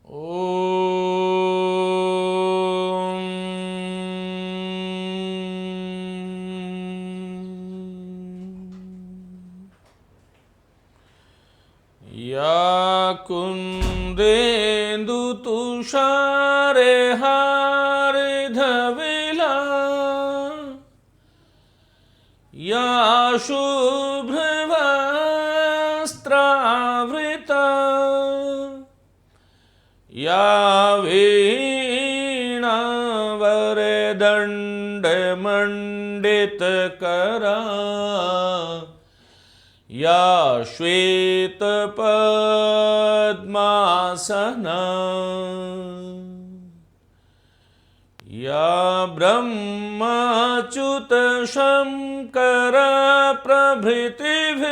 ओम या कुंदेन्दु तुषारे हारिधविला या शुभ्रवस्त्रावृता या वीणावरदण्डमण्डितकरा या श्वेतपद्मासना या ब्रह्मच्युतशङ्कर प्रभृतिभिः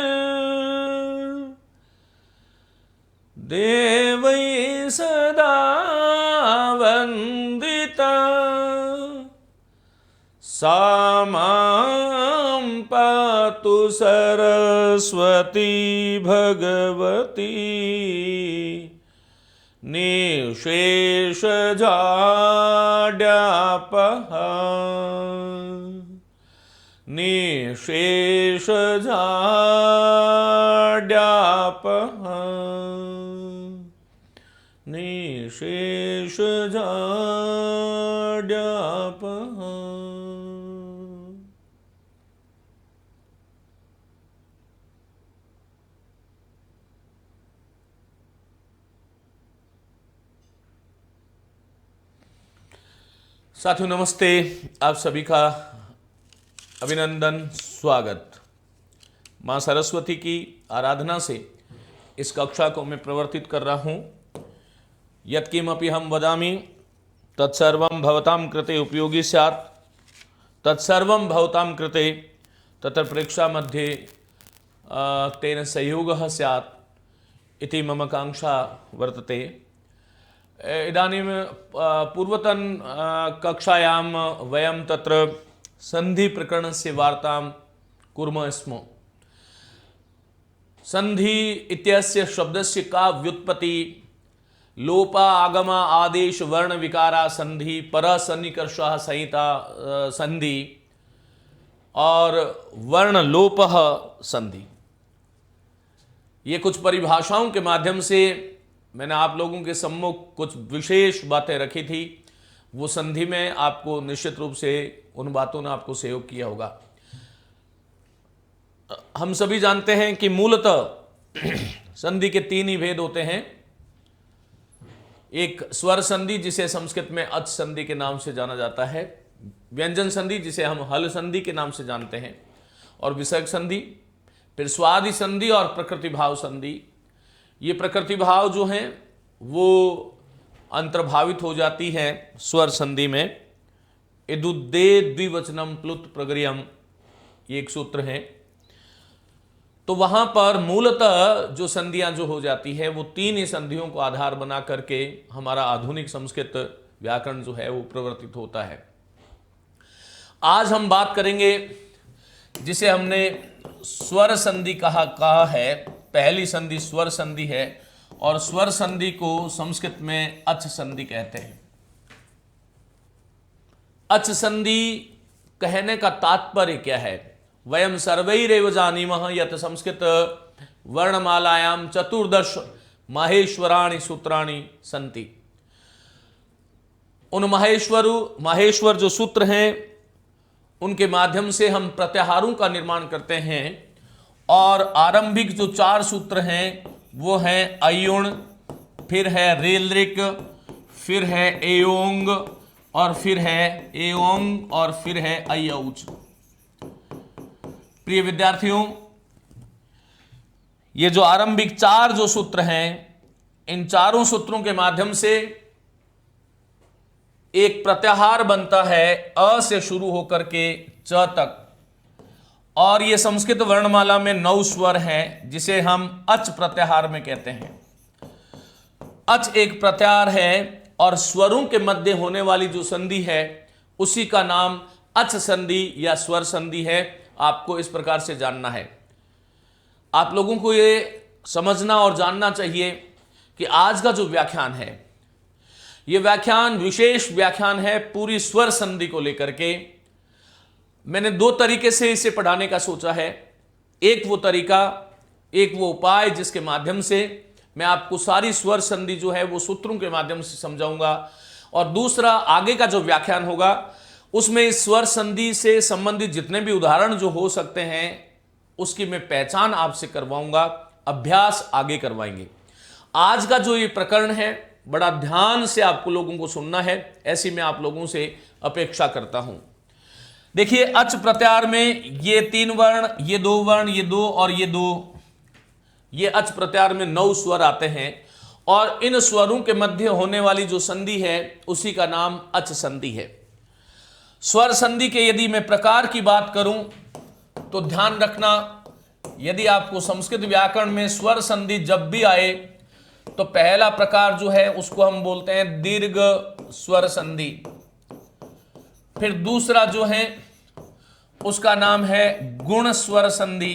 देवैः सदा वन्दिता सा मां पातु सरस्वती भगवती निःशेषजाड्यापहा निःशेषजाड्यापहा निःशेषजाड्यापहा। साथियों नमस्ते, आप सभी का अभिनंदन, स्वागत। माँ सरस्वती की आराधना से इस कक्षा को मैं प्रवर्तित कर रहा हूँ। यत्किमपि हम वदामि तत्सर्वं भवतां कृते उपयोगी स्यात्, तत्सर्वं भवतां कृते तत्र परीक्षा मध्ये तेन सहयोगः स्यात् इति मम कांक्षा वर्तते। इदानीं पूर्वतन कक्षायां वयं तत्र संधि प्रकरणस्य वार्तां कुर्मः स्म। संधि इत्यस्य शब्दस्य का व्युत्पत्ति, लोपा आगमा आदेश वर्ण विकारा संधि, परः सन्निकर्षः संहिता संधि और वर्ण लोपः संधि, ये कुछ परिभाषाओं के माध्यम से मैंने आप लोगों के सम्मुख कुछ विशेष बातें रखी थी। वो संधि में आपको निश्चित रूप से उन बातों ने आपको सहयोग किया होगा। हम सभी जानते हैं कि मूलतः संधि के तीन ही भेद होते हैं। एक स्वर संधि जिसे संस्कृत में अच संधि के नाम से जाना जाता है, व्यंजन संधि जिसे हम हल संधि के नाम से जानते हैं, और विसर्ग संधि, फिर स्वादि संधि और प्रकृति भाव संधि। ये प्रकृति भाव जो हैं वो अंतर्भावित हो जाती है स्वर संधि में। इदुद्दे द्विवचनम प्लुत प्रगरियम, ये एक सूत्र है। तो वहां पर मूलतः जो संधियां जो हो जाती है वो तीन ही संधियों को आधार बना करके हमारा आधुनिक संस्कृत व्याकरण जो है वो प्रवर्तित होता है। आज हम बात करेंगे जिसे हमने स्वर संधि कहा है। पहली संधि स्वर संधि है और स्वर संधि को संस्कृत में अच संधि कहते हैं। अच संधि कहने का तात्पर्य क्या है? वयम सर्वैरेव जानीमः यत् संस्कृत वर्णमालायां चतुर्दश माहेश्वराणि सूत्राणि सन्ति। उन माहेश्वर जो सूत्र हैं उनके माध्यम से हम प्रत्याहारों का निर्माण करते हैं। और आरंभिक जो चार सूत्र हैं वो हैं अयुण, फिर है रेलरिक, फिर है एयोंग और फिर है एयोंग और फिर है अयौच। प्रिय विद्यार्थियों, ये जो आरंभिक चार जो सूत्र हैं, इन चारों सूत्रों के माध्यम से एक प्रत्याहार बनता है अ से शुरू होकर के च तक। और ये संस्कृत वर्णमाला में 9 स्वर हैं जिसे हम अच प्रत्याहार में कहते हैं। अच एक प्रत्याहार है और स्वरों के मध्य होने वाली जो संधि है उसी का नाम अच संधि या स्वर संधि है। आपको इस प्रकार से जानना है। आप लोगों को ये समझना और जानना चाहिए कि आज का जो व्याख्यान है ये व्याख्यान विशेष व्याख्यान है पूरी स्वर संधि को लेकर के। मैंने दो तरीके से इसे पढ़ाने का सोचा है। एक वो तरीका, एक वो उपाय जिसके माध्यम से मैं आपको सारी स्वर संधि जो है वो सूत्रों के माध्यम से समझाऊंगा, और दूसरा आगे का जो व्याख्यान होगा उसमें इस स्वर संधि से संबंधित जितने भी उदाहरण जो हो सकते हैं उसकी मैं पहचान आपसे करवाऊंगा, अभ्यास आगे करवाएंगे। आज का जो ये प्रकरण है बड़ा ध्यान से आपको लोगों को सुनना है, ऐसी मैं आप लोगों से अपेक्षा करता हूं। देखिए, अच प्रत्याहार में ये 3 वर्ण, ये 2 वर्ण, ये 2 और ये 2, ये अच प्रत्याहार में 9 स्वर आते हैं, और इन स्वरों के मध्य होने वाली जो संधि है उसी का नाम अच संधि है। स्वर संधि के यदि मैं प्रकार की बात करूं तो ध्यान रखना, यदि आपको संस्कृत व्याकरण में स्वर संधि जब भी आए तो पहला प्रकार जो है उसको हम बोलते हैं दीर्घ स्वर संधि। फिर दूसरा जो है उसका नाम है गुण स्वर संधि।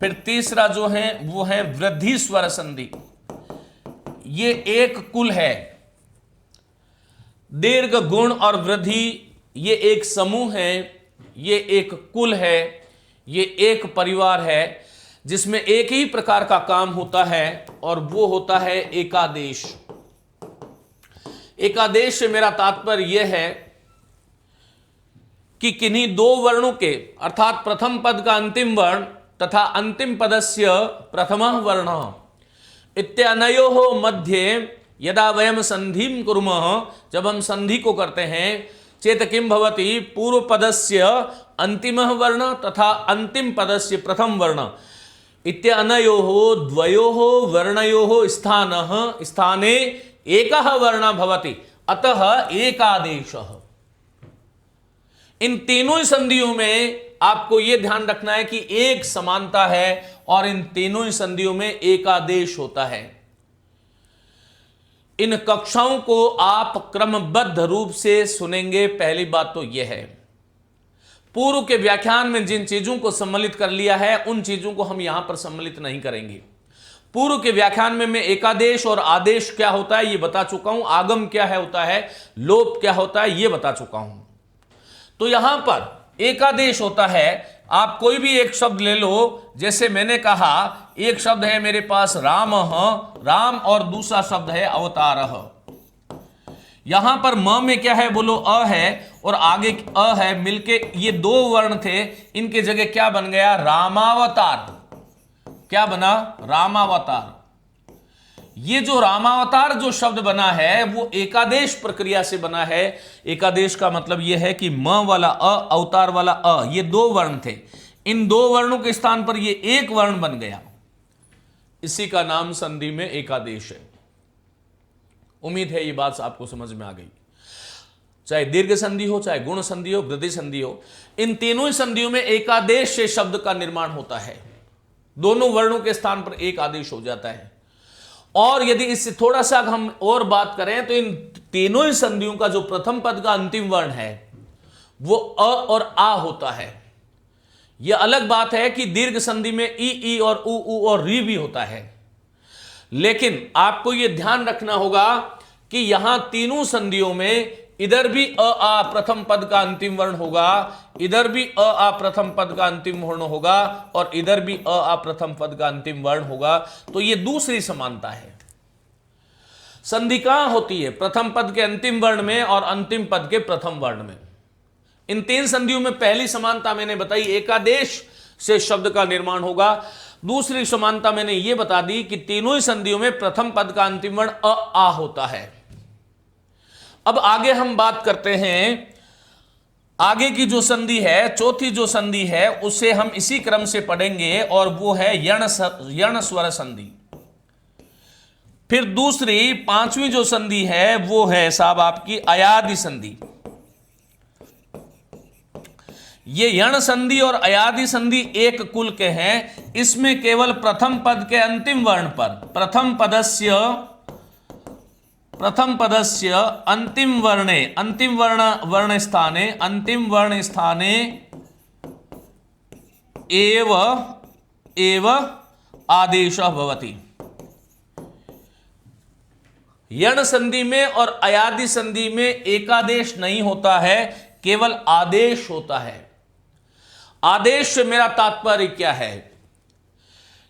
फिर तीसरा जो है वो है वृद्धि स्वर संधि। ये एक कुल है। दीर्घ, गुण और वृद्धि ये एक समूह है, ये एक कुल है, ये एक परिवार है जिसमें एक ही प्रकार का काम होता है, और वो होता है एकादेश। एकादेश से मेरा तात्पर्य यह है कि किन्हीं 2 वर्णों के, अर्थात प्रथम पद का अंतिम वर्ण तथा अंतिम पदस्य प्रथमः वर्णः इत्यनयोः मध्ये यदा वयम संधिं कुर्मः, जब हम संधि को करते हैं, चेत किं भवति, पूर्व पदस्य अंतिमः वर्ण तथा अंतिम पदस्य प्रथम वर्ण इत्यनयोः द्वयोः वर्णयोः स्थाने एकः वर्णः भवति, अतः एकादेशः। इन तीनों ही संधियों में आपको यह ध्यान रखना है कि एक समानता है, और इन तीनों ही संधियों में एकादेश होता है। इन कक्षाओं को आप क्रमबद्ध रूप से सुनेंगे। पहली बात तो यह है, पूर्व के व्याख्यान में जिन चीजों को सम्मिलित कर लिया है उन चीजों को हम यहां पर सम्मिलित नहीं करेंगे। पूर्व के व्याख्यान में मैं एकादेश और आदेश क्या होता है ये बता चुका हूं, आगम क्या है होता है, लोप क्या होता है ये बता चुका हूं। तो यहां पर एकादेश होता है, आप कोई भी एक शब्द ले लो, जैसे मैंने कहा एक शब्द है मेरे पास राम, और दूसरा शब्द है अवतारः। यहां पर म में क्या है बोलो, अ है, और आगे अ है, मिलके ये 2 वर्ण थे, इनके जगह क्या बन गया, रामावतार। क्या बना, रामावतार। ये जो रामावतार जो शब्द बना है वो एकादेश प्रक्रिया से बना है। एकादेश का मतलब यह है कि म वाला अ, अवतार वाला अ, ये 2 वर्ण थे, इन 2 वर्णों के स्थान पर ये एक वर्ण बन गया, इसी का नाम संधि में एकादेश है। उम्मीद है ये बात आपको समझ में आ गई। चाहे दीर्घ संधि हो, चाहे गुण संधि हो, वृद्धि संधि हो, इन तीनों ही संधियों में एकादेश से शब्द का निर्माण होता है। दोनों वर्णों के स्थान पर एक आदेश हो जाता है। और यदि इससे थोड़ा सा हम और बात करें तो इन तीनों ही संधियों का जो प्रथम पद का अंतिम वर्ण है वो अ और आ होता है। यह अलग बात है कि दीर्घ संधि में ई और उ और री भी होता है, लेकिन आपको यह ध्यान रखना होगा कि यहां तीनों संधियों में इधर भी अ आ प्रथम पद का अंतिम वर्ण होगा, इधर भी अ आ प्रथम पद का अंतिम वर्ण होगा, और इधर भी अ आ प्रथम पद का अंतिम वर्ण होगा। तो यह दूसरी समानता है। संधि कहां होती है, प्रथम पद के अंतिम वर्ण में और अंतिम पद के प्रथम वर्ण में। इन 3 संधियों में पहली समानता मैंने बताई, एकादेश से शब्द का निर्माण होगा। दूसरी समानता मैंने यह बता दी कि तीनों ही संधियों में प्रथम पद का अंतिम वर्ण अ आ होता है। अब आगे हम बात करते हैं, आगे की जो संधि है, चौथी जो संधि है, उसे हम इसी क्रम से पढ़ेंगे, और वो है यण स्वर संधि। फिर दूसरी 5वीं जो संधि है वो है साहब आपकी अयादि संधि। ये यण संधि और अयादि संधि एक कुल के हैं। इसमें केवल प्रथम पद के अंतिम वर्ण पर, प्रथम पदस्य अंतिम वर्ण स्थाने एव आदेशः भवति। यण संधि में और अयादि संधि में एकादेश नहीं होता है, केवल आदेश होता है। आदेश से मेरा तात्पर्य क्या है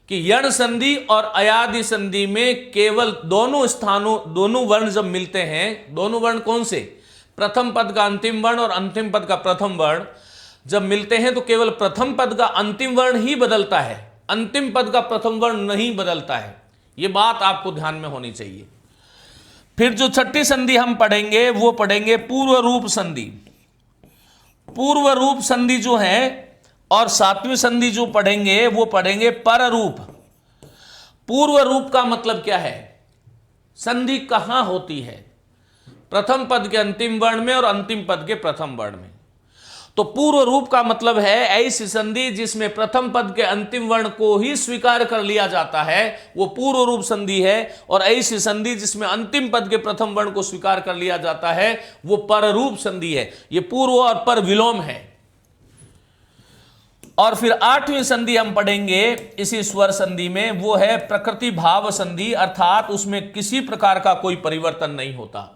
कि यण संधि और अयादि संधि में केवल दोनों स्थानों, दोनों वर्ण जब मिलते हैं, दोनों वर्ण कौन से, प्रथम पद का अंतिम वर्ण और अंतिम पद का प्रथम वर्ण जब मिलते हैं तो केवल प्रथम पद का अंतिम वर्ण ही बदलता है, अंतिम पद का प्रथम वर्ण नहीं बदलता है। यह बात आपको ध्यान में होनी चाहिए। फिर जो छठी संधि हम पढ़ेंगे वो पढ़ेंगे पूर्व रूप संधि। पूर्व रूप संधि जो है और सातवीं संधि जो पढ़ेंगे वो पढ़ेंगे पर रूप। पूर्व रूप का मतलब क्या है, संधि कहां होती है, प्रथम पद के अंतिम वर्ण में और अंतिम पद के प्रथम वर्ण में। तो पूर्व रूप का मतलब है ऐसी संधि जिसमें प्रथम पद के अंतिम वर्ण को ही स्वीकार कर लिया जाता है, वो पूर्व रूप संधि है। और ऐसी संधि जिसमें अंतिम पद के प्रथम वर्ण को स्वीकार कर लिया जाता है वो पर रूप संधि है। ये पूर्व और पर विलोम है। और फिर आठवीं संधि हम पढ़ेंगे इसी स्वर संधि में, वो है प्रकृति भाव संधि, अर्थात उसमें किसी प्रकार का कोई परिवर्तन नहीं होता।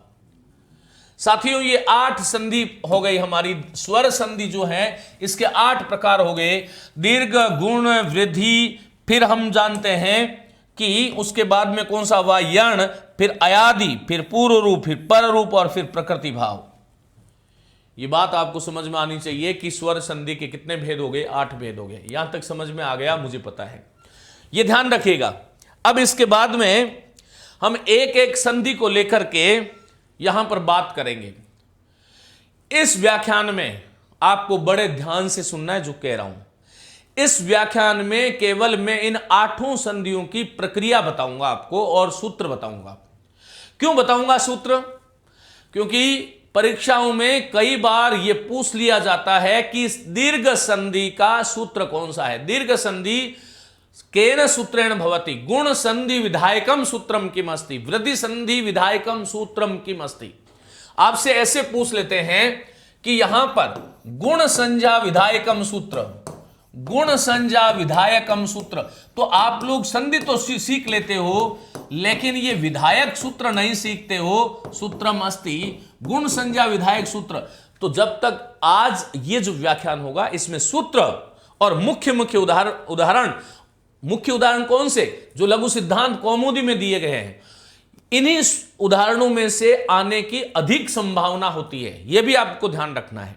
साथियों ये 8 संधि हो गई हमारी। स्वर संधि जो है इसके 8 प्रकार हो गए, दीर्घ, गुण, वृद्धि, फिर हम जानते हैं कि उसके बाद में कौन सा हुआ, यण, फिर अयादि, फिर पूर्व रूप, फिर पर रूप और फिर प्रकृति भाव। ये बात आपको समझ में आनी चाहिए कि स्वर संधि के कितने भेद हो गए, 8 भेद हो गए। यहां तक समझ में आ गया, मुझे पता है, ये ध्यान रखिएगा। अब इसके बाद में हम एक एक संधि को लेकर के यहां पर बात करेंगे। इस व्याख्यान में आपको बड़े ध्यान से सुनना है जो कह रहा हूं। इस व्याख्यान में केवल मैं इन 8 संधियों की प्रक्रिया बताऊंगा आपको और सूत्र बताऊंगा। क्यों बताऊंगा सूत्र, क्योंकि परीक्षाओं में कई बार यह पूछ लिया जाता है कि दीर्घ संधि का सूत्र कौन सा है। दीर्घ संधि केन सूत्रेण भवति, गुण संधि विधायकम सूत्रम किम अस्ति, वृद्धि संधि विधायकम सूत्रम किम अस्ति। आपसे ऐसे पूछ लेते हैं कि यहां पर गुण संज्ञा विधायकम सूत्र, गुण संज्ञा विधायकम सूत्र, तो आप लोग संधि तो सीख लेते हो लेकिन ये विधायक सूत्र नहीं सीखते हो। सूत्रम अस्ति, गुण संज्ञा विधायक सूत्र। तो जब तक आज ये जो व्याख्यान होगा इसमें सूत्र और मुख्य उदाहरण, मुख्य उदाहरण कौन से, जो लघु सिद्धांत कौमुदी में दिए गए हैं, इन्हीं उदाहरणों में से आने की अधिक संभावना होती है। यह भी आपको ध्यान रखना है।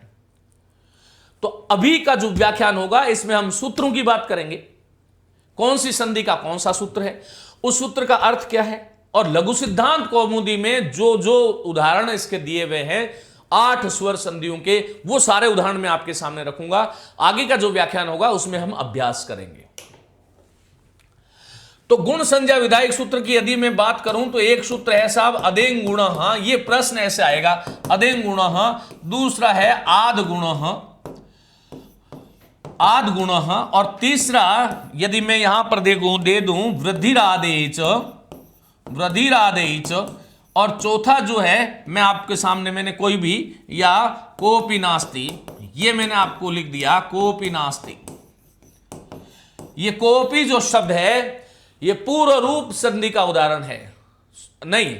तो अभी का जो व्याख्यान होगा इसमें हम सूत्रों की बात करेंगे, कौन सी संधि का कौन सा सूत्र है, उस सूत्र का अर्थ क्या है, और लघु सिद्धांत कौमुदी में जो जो उदाहरण इसके दिए हुए हैं 8 स्वर संधियों के, वो सारे उदाहरण मैं आपके सामने रखूंगा। आगे का जो व्याख्यान होगा उसमें हम अभ्यास करेंगे। तो गुण संज्ञा विधायक सूत्र की यदि मैं बात करूं तो एक सूत्र है साहब अदेंग गुणः, ये प्रश्न ऐसे आएगा, अदेंग गुणः। दूसरा है आद गुणः, आद गुणः। और तीसरा यदि मैं यहां पर दे दूं वृद्धिरादेच, वृद्धिरादेच। और चौथा जो है मैं आपके सामने मैंने कोई भी, या कोपि नास्ति, ये मैंने आपको लिख दिया कोपि नास्ति। ये कोपि जो शब्द है ये पूर्व रूप संधि का उदाहरण है, नहीं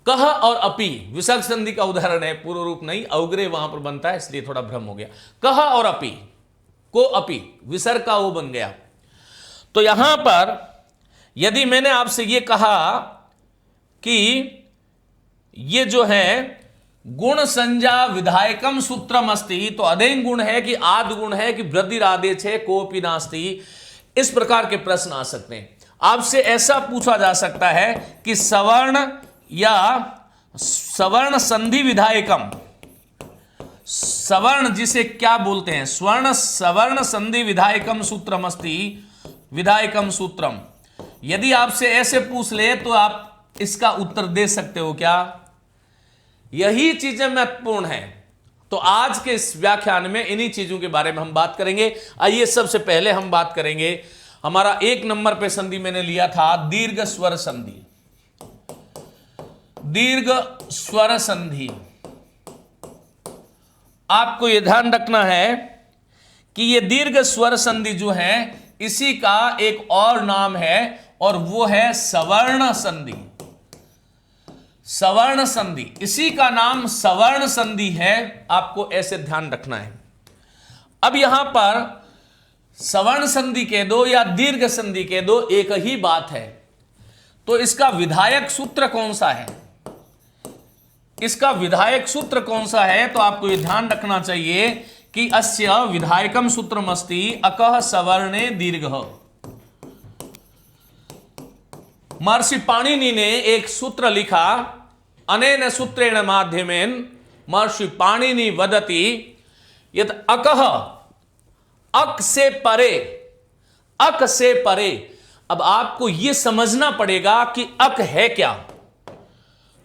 कह और अपि विसर्ग संधि का उदाहरण है, पूर्व रूप नहीं, अवग्रह वहां पर बनता है इसलिए थोड़ा भ्रम हो गया। कह और अपि, को अपि विसर्ग का वो बन गया। तो यहां पर यदि मैंने आपसे ये कहा कि ये जो है गुण संज्ञा विधायकम सूत्रम अस्ति, तो अदेंग गुण है कि आद गुण है कि वृद्धिरादेच है, कोपि नास्ति, इस प्रकार के प्रश्न आ सकते हैं। आपसे ऐसा पूछा जा सकता है कि सवर्ण या सवर्ण संधि विधायकम, सवर्ण जिसे क्या बोलते हैं, स्वर्ण सवर्ण संधि विधायकम सूत्रम अस्ति, विधायकम सूत्रम। यदि आपसे ऐसे पूछ ले तो आप इसका उत्तर दे सकते हो क्या? यही चीजें महत्वपूर्ण हैं। तो आज के इस व्याख्यान में इन्हीं चीजों के बारे में हम बात करेंगे। आइए सबसे पहले हम बात करेंगे, हमारा 1 नंबर पे संधि मैंने लिया था दीर्घ स्वर संधि। दीर्घ स्वर संधि, आपको यह ध्यान रखना है कि यह दीर्घ स्वर संधि जो है इसी का एक और नाम है और वो है सवर्ण संधि। सवर्ण संधि, इसी का नाम सवर्ण संधि है, आपको ऐसे ध्यान रखना है। अब यहां पर सवर्ण संधि कह दो या दीर्घ संधि कह दो, एक ही बात है। तो इसका विधायक सूत्र कौन सा है, इसका विधायक सूत्र कौन सा है, तो आपको यह ध्यान रखना चाहिए कि अस्य विधायकम सूत्रमस्ति अकः सवर्णे दीर्घः। महर्षि पाणिनि ने एक सूत्र लिखा, अनेन सूत्रेण माध्यमेन महर्षि पाणिनि वदति यत् अकः, अक से परे, अक से परे। अब आपको यह समझना पड़ेगा कि अक है क्या।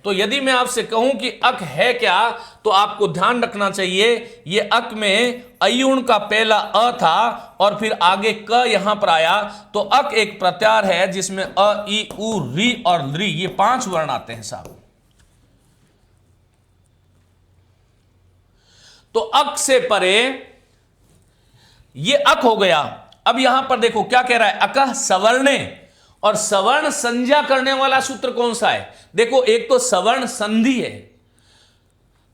तो यदि मैं आपसे कहूं कि अक है क्या, तो आपको ध्यान रखना चाहिए यह अक में अयुण का पहला अ था और फिर आगे क यहां पर आया, तो अक एक प्रत्यार है जिसमें अ, ई, उ, री और ली, ये 5 वर्ण आते हैं साहब। तो अक से परे ये अक हो गया। अब यहां पर देखो क्या कह रहा है, अकः सवर्णे, और सवर्ण संज्ञा करने वाला सूत्र कौन सा है, देखो एक तो सवर्ण संधि है।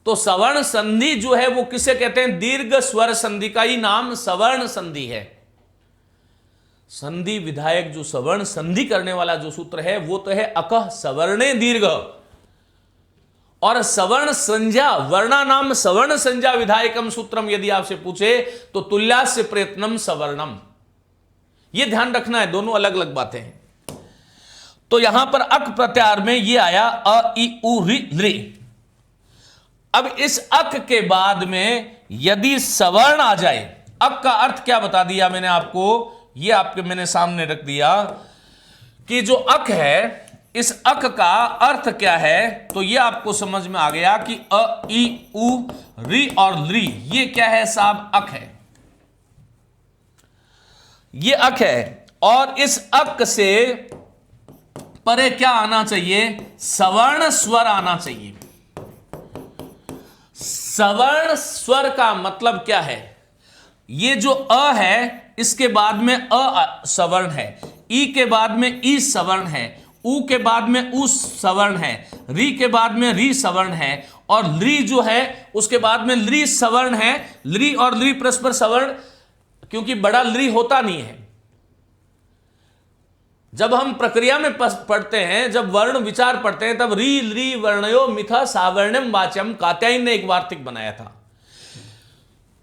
तो सवर्ण संधि जो है वो किसे कहते हैं, दीर्घ स्वर संधि का ही नाम सवर्ण संधि है। संधि विधायक जो सवर्ण संधि करने वाला जो सूत्र है वो तो है अकः सवर्णे दीर्घ। और सवर्ण संज्ञा, वर्णा नाम सवर्ण संज्ञा विधायकम सूत्रम यदि आपसे पूछे तो तुल्यास्य प्रयत्नम सवर्णम। यह ध्यान रखना है, दोनों अलग अलग बातें हैं। तो यहां पर अक प्रत्यार में यह आया अ, ई, उ, री, ली। अब इस अक के बाद में यदि सवर्ण आ जाए, अक का अर्थ क्या बता दिया मैंने आपको, यह आपके मैंने सामने रख दिया कि जो अक है, इस अक का अर्थ क्या है, तो यह आपको समझ में आ गया कि अ, ई, उ, री और ली, ये क्या है साहब, अक है। ये अक है और इस अक से परे क्या आना चाहिए, सवर्ण स्वर आना चाहिए। सवर्ण स्वर का मतलब क्या है, ये जो अ है इसके बाद में अ सवर्ण है, ई के बाद में ई सवर्ण है, उ के बाद में उ सवर्ण है, री के बाद में री सवर्ण है, और ली जो है उसके बाद में ली सवर्ण है। ली और ली परस्पर सवर्ण, क्योंकि बड़ा ली होता नहीं है। जब हम प्रक्रिया में पढ़ते हैं, जब वर्ण विचार पढ़ते हैं, तब री ली वर्णयो मिथा सावर्णम वाच्यम, कात्यायन ने एक वार्तिक बनाया था।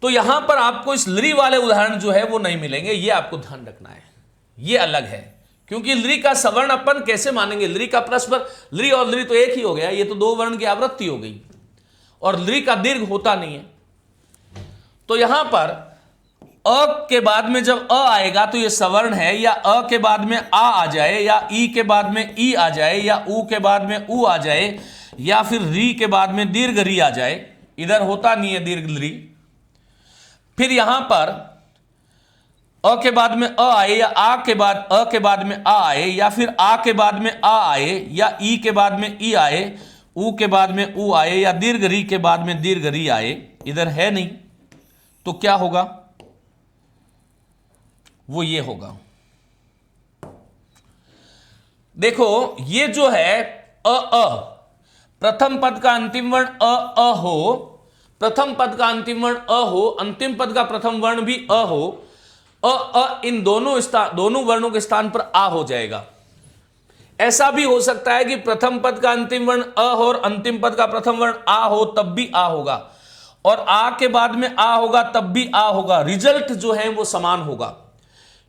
तो यहां पर आपको इस ली वाले उदाहरण जो है वो नहीं मिलेंगे, ये आपको ध्यान रखना है, ये अलग है। क्योंकि ली का सवर्ण अपन कैसे मानेंगे, ली का परस्पर, ली और ली तो एक ही हो गया, ये तो 2 वर्ण की आवृत्ति हो गई, और ली का दीर्घ होता नहीं है। तो यहां पर अ के बाद में जब अ आएगा तो ये सवर्ण है, या अ के बाद में आ जाए, या ई के बाद में ई आ जाए, या उ के बाद में उ आ जाए, या फिर री के बाद में दीर्घ री आ जाए, इधर होता नहीं है दीर्घ री। फिर यहां पर अ के बाद में अ आए, या आ के बाद अ के बाद में आ आए, या फिर आ के बाद में आ आए, या ई के बाद में ई आए, उ के बाद में उ आए, या दीर्घ री के बाद में दीर्घ री आए, इधर है नहीं, तो क्या होगा, वो ये होगा। देखो ये जो है अ, प्रथम पद का अंतिम वर्ण अ हो, प्रथम पद का अंतिम वर्ण अ हो, अंतिम पद का प्रथम वर्ण भी अ हो, अ इन दोनों वर्णों के स्थान पर आ हो जाएगा। ऐसा भी हो सकता है कि प्रथम पद का अंतिम वर्ण अ हो और अंतिम पद का प्रथम वर्ण आ हो, तब भी आ होगा, और आ के बाद में आ होगा तब भी आ होगा, रिजल्ट जो है वो समान होगा।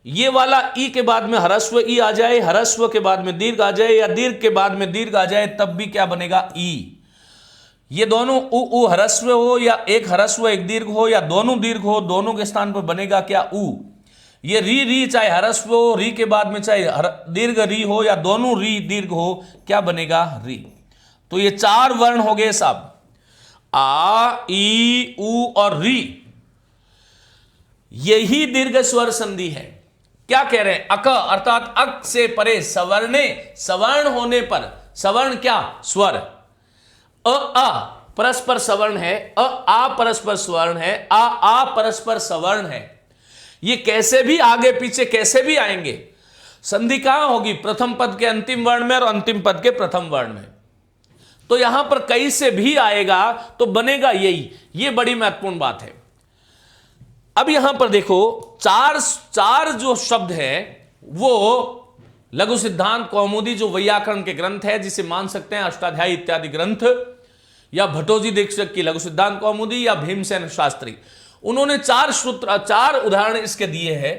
ये वाला ई के बाद में ह्रस्व ई आ जाए, ह्रस्व के बाद में दीर्घ आ जाए, या दीर्घ के बाद में दीर्घ आ जाए, तब भी क्या बनेगा, ई। ये दोनों उ ह्रस्व हो, या एक ह्रस्व एक दीर्घ हो, या दोनों दीर्घ हो, दोनों के स्थान पर बनेगा क्या, उ। ये री चाहे ह्रस्व हो, री के बाद में चाहे दीर्घ री हो, या दोनों री दीर्घ हो, क्या बनेगा, री। तो ये 4 वर्ण हो गए साहब, आ, ई, उ और री। यही दीर्घ स्वर संधि है। क्या कह रहे हैं, अक अर्थात अक से परे सवर्णे, सवर्ण होने पर, सवर्ण क्या, स्वर, अ परस्पर सवर्ण है, आ परस्पर स्वर्ण है, आ परस्पर सवर्ण है। ये कैसे भी आगे पीछे कैसे भी आएंगे, संधि कहां होगी, प्रथम पद के अंतिम वर्ण में और अंतिम पद के प्रथम वर्ण में। तो यहां पर कई से भी आएगा तो बनेगा यही, ये बड़ी महत्वपूर्ण बात है। अब यहां पर देखो चार जो शब्द है वो लघु सिद्धांत कौमुदी जो वैयाकरण के ग्रंथ है, जिसे मान सकते हैं अष्टाध्यायी इत्यादि ग्रंथ, या भट्टोजी दीक्षक की लघु सिद्धांत कौमुदी, या भीमसेन शास्त्री, उन्होंने चार उदाहरण इसके दिए हैं।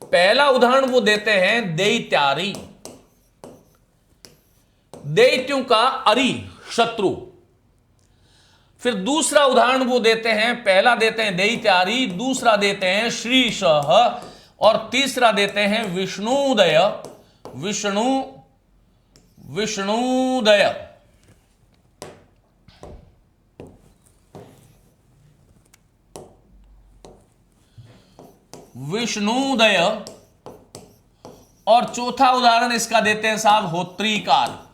पहला उदाहरण वो देते हैं दैत्यारी, दैत्यों का अरि शत्रु। फिर दूसरा उदाहरण वो देते हैं, पहला देते हैं दैत्यारी, दूसरा देते हैं श्रीशः, और तीसरा देते हैं विष्णुदय, विष्णुदय। विष्णुदय, और चौथा उदाहरण इसका देते हैं साहब होत्रीकार।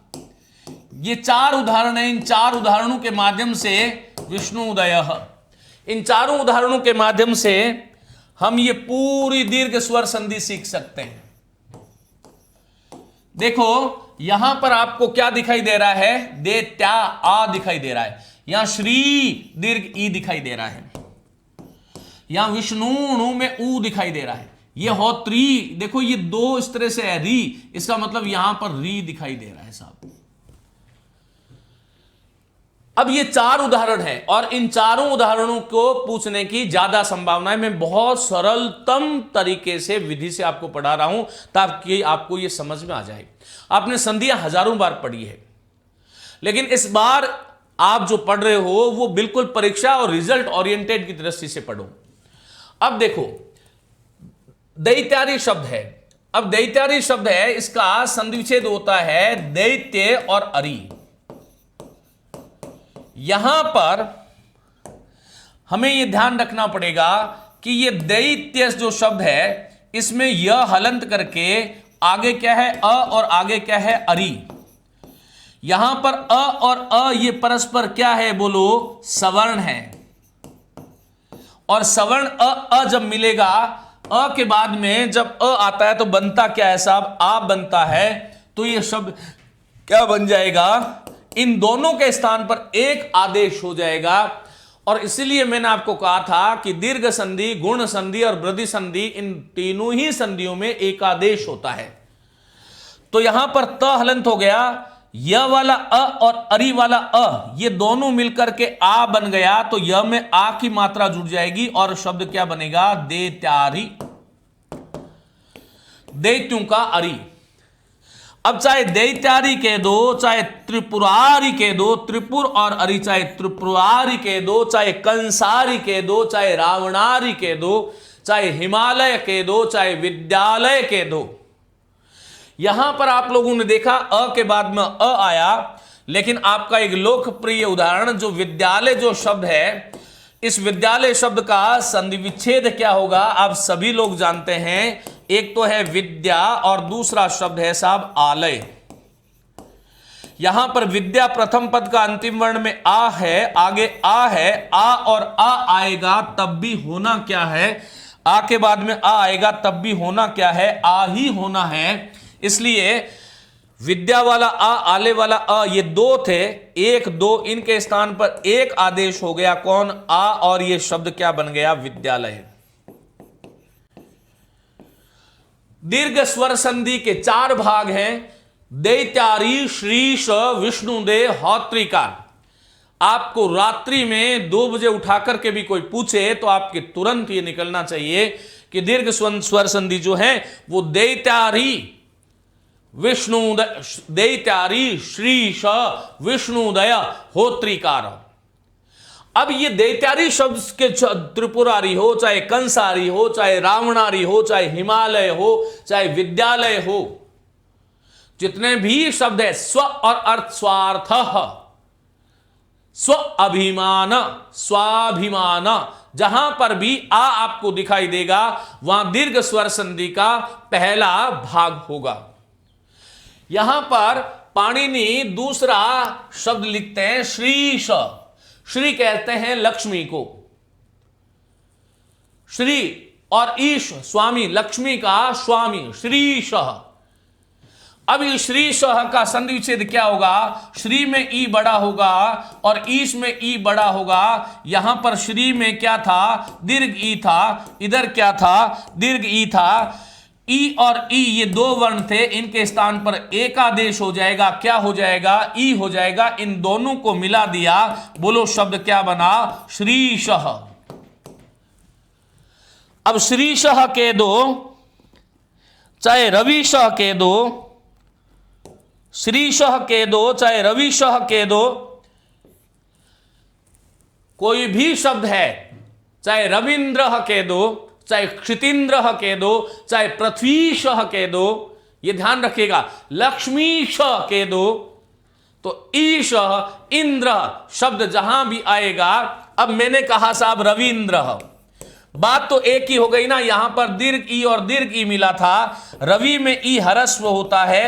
ये चार उदाहरण हैं। इन चार उदाहरणों के माध्यम से विष्णुदय, इन चारों उदाहरणों के माध्यम से हम ये पूरी दीर्घ स्वर संधि सीख सकते हैं। देखो यहां पर आपको क्या दिखाई दे रहा है, दे त्या आ दिखाई दे रहा है, यहां श्री दीर्घ ई दिखाई दे रहा है, यहां विष्णु में ऊ दिखाई दे रहा है, ये होत्री, देखो ये दो इस तरह से है री, इसका मतलब यहां पर री दिखाई दे रहा है साहब। अब ये चार उदाहरण हैं और इन चारों उदाहरणों को पूछने की ज्यादा संभावना है। मैं बहुत सरलतम तरीके से विधि से आपको पढ़ा रहा हूं ताकि आपको ये समझ में आ जाए। आपने संधियां हजारों बार पढ़ी है, लेकिन इस बार आप जो पढ़ रहे हो वो बिल्कुल परीक्षा और रिजल्ट ओरिएंटेड की दृष्टि से पढ़ो। अब देखो दैत्यारी शब्द है। अब दैत्यारी शब्द है, इसका संधि विच्छेद होता है दैत्य और अरि। यहां पर हमें यह ध्यान रखना पड़ेगा कि ये दैत्य जो शब्द है इसमें य हलंत करके आगे क्या है अ और आगे क्या है अरि। यहां पर अ और अ ये परस्पर क्या है बोलो, सवर्ण है। और सवर्ण अ जब मिलेगा, अ के बाद में जब अ आता है तो बनता क्या है साहब, आ बनता है। तो ये शब्द क्या बन जाएगा, इन दोनों के स्थान पर एक आदेश हो जाएगा। और इसीलिए मैंने आपको कहा था कि दीर्घ संधि, गुण संधि और वृद्धि संधि, इन तीनों ही संधियों में एक आदेश होता है। तो यहां पर त हलंत हो गया, य वाला अ और अरि वाला अ ये दोनों मिलकर के आ बन गया, तो य में आ की मात्रा जुड़ जाएगी और शब्द क्या बनेगा, दैत्यारी, दैत्यों का अरि। अब चाहे दैत्यारी कह दो, चाहे त्रिपुरारी कह दो, त्रिपुर और अरि, चाहे त्रिपुरारी कह दो, चाहे कंसारी कह दो, चाहे रावणारी कह दो, चाहे हिमालय कह दो, चाहे विद्यालय कह दो। यहां पर आप लोगों ने देखा अ के बाद में अ आया, लेकिन आपका एक लोकप्रिय उदाहरण जो विद्यालय जो शब्द है, इस विद्यालय शब्द का संधि विच्छेद क्या होगा आप सभी लोग जानते हैं। एक तो है विद्या और दूसरा शब्द है साहब आलय। यहां पर विद्या प्रथम पद का अंतिम वर्ण में आ है, आगे आ है, आ और आ आएगा तब भी होना क्या है, आ के बाद में आ आएगा तब भी होना क्या है, आ ही होना है। इसलिए विद्या वाला आ, आले वाला अ ये दो थे, एक दो, इनके स्थान पर एक आदेश हो गया, कौन, आ, और ये शब्द क्या बन गया, विद्यालय। दीर्घ स्वर संधि के चार भाग हैं, दैत्यारी, श्रीश, विष्णुदय, होत्रीकार। आपको रात्रि में 2 बजे उठाकर के भी कोई पूछे तो आपके तुरंत ये निकलना चाहिए कि दीर्घ स्वर संधि जो है वो दैत्यारी, विष्णुदय, दैत्यारी, श्रीश, विष्णुदय, होत्रीकार। अब ये दैत्यारी शब्द के त्रिपुरारी हो, चाहे कंसारी हो, चाहे रावणारी हो, चाहे हिमालय हो, चाहे विद्यालय हो, जितने भी शब्द है स्व और अर्थ स्वार्थ, स्व अभिमान, स्वाभिमान, जहां पर भी आ आपको दिखाई देगा वहां दीर्घ स्वर संधि का पहला भाग होगा। यहां पर पाणिनि दूसरा शब्द लिखते हैं श्रीश। श्री कहते हैं लक्ष्मी को, श्री और ईश स्वामी, लक्ष्मी का स्वामी, श्रीश। अब ये श्री सह का संधि विच्छेद क्या होगा? श्री में ई बड़ा होगा और ईश में ई बड़ा होगा। यहां पर श्री में क्या था? दीर्घ ई था। इधर क्या था? दीर्घ ई था। ई और ई ये दो वर्ण थे, इनके स्थान पर एक आदेश हो जाएगा। क्या हो जाएगा? ई हो जाएगा। इन दोनों को मिला दिया, बोलो शब्द क्या बना? श्रीशः। अब श्रीशः कह दो, चाहे रविशः कह दो, श्रीशः कह दो, चाहे रविशः कह दो, कोई भी शब्द है, चाहे रविंद्र कह दो, चाहे क्षितिंद्र कह दो, चाहे पृथ्वीशः कह दो, ये ध्यान रखिएगा, लक्ष्मीश कह दो, तो ईश इंद्र शब्द जहां भी आएगा। अब मैंने कहा साहब रविंद्र, बात तो एक ही हो गई ना। यहां पर दीर्घ ई और दीर्घ ई मिला था। रवि में ई ह्रस्व होता है,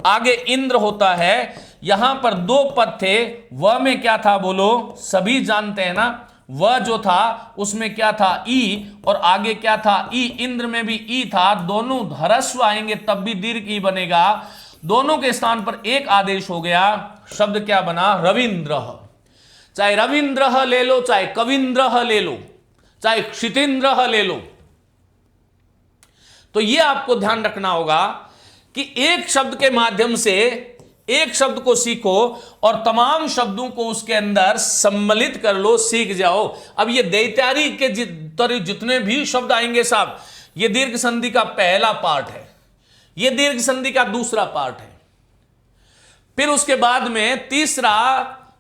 आगे इंद्र होता है। यहां पर दो पद थे, व में क्या था बोलो? सभी जानते हैं ना, वह जो था उसमें क्या था? ई, और आगे क्या था? ई। इंद्र में भी ई था। दोनों ह्रस्व आएंगे तब भी दीर्घ ई बनेगा। दोनों के स्थान पर एक आदेश हो गया, शब्द क्या बना? रविंद्र। चाहे रविंद्र ले लो, चाहे कविंद्र ले लो, चाहे क्षितिंद्र ले लो। तो यह आपको ध्यान रखना होगा कि एक शब्द के माध्यम से एक शब्द को सीखो और तमाम शब्दों को उसके अंदर सम्मिलित कर लो, सीख जाओ। अब ये दैत्यारी के जितने भी शब्द आएंगे साहब, ये दीर्घ संधि का पहला पार्ट है, ये दीर्घ संधि का दूसरा पार्ट है। फिर उसके बाद में तीसरा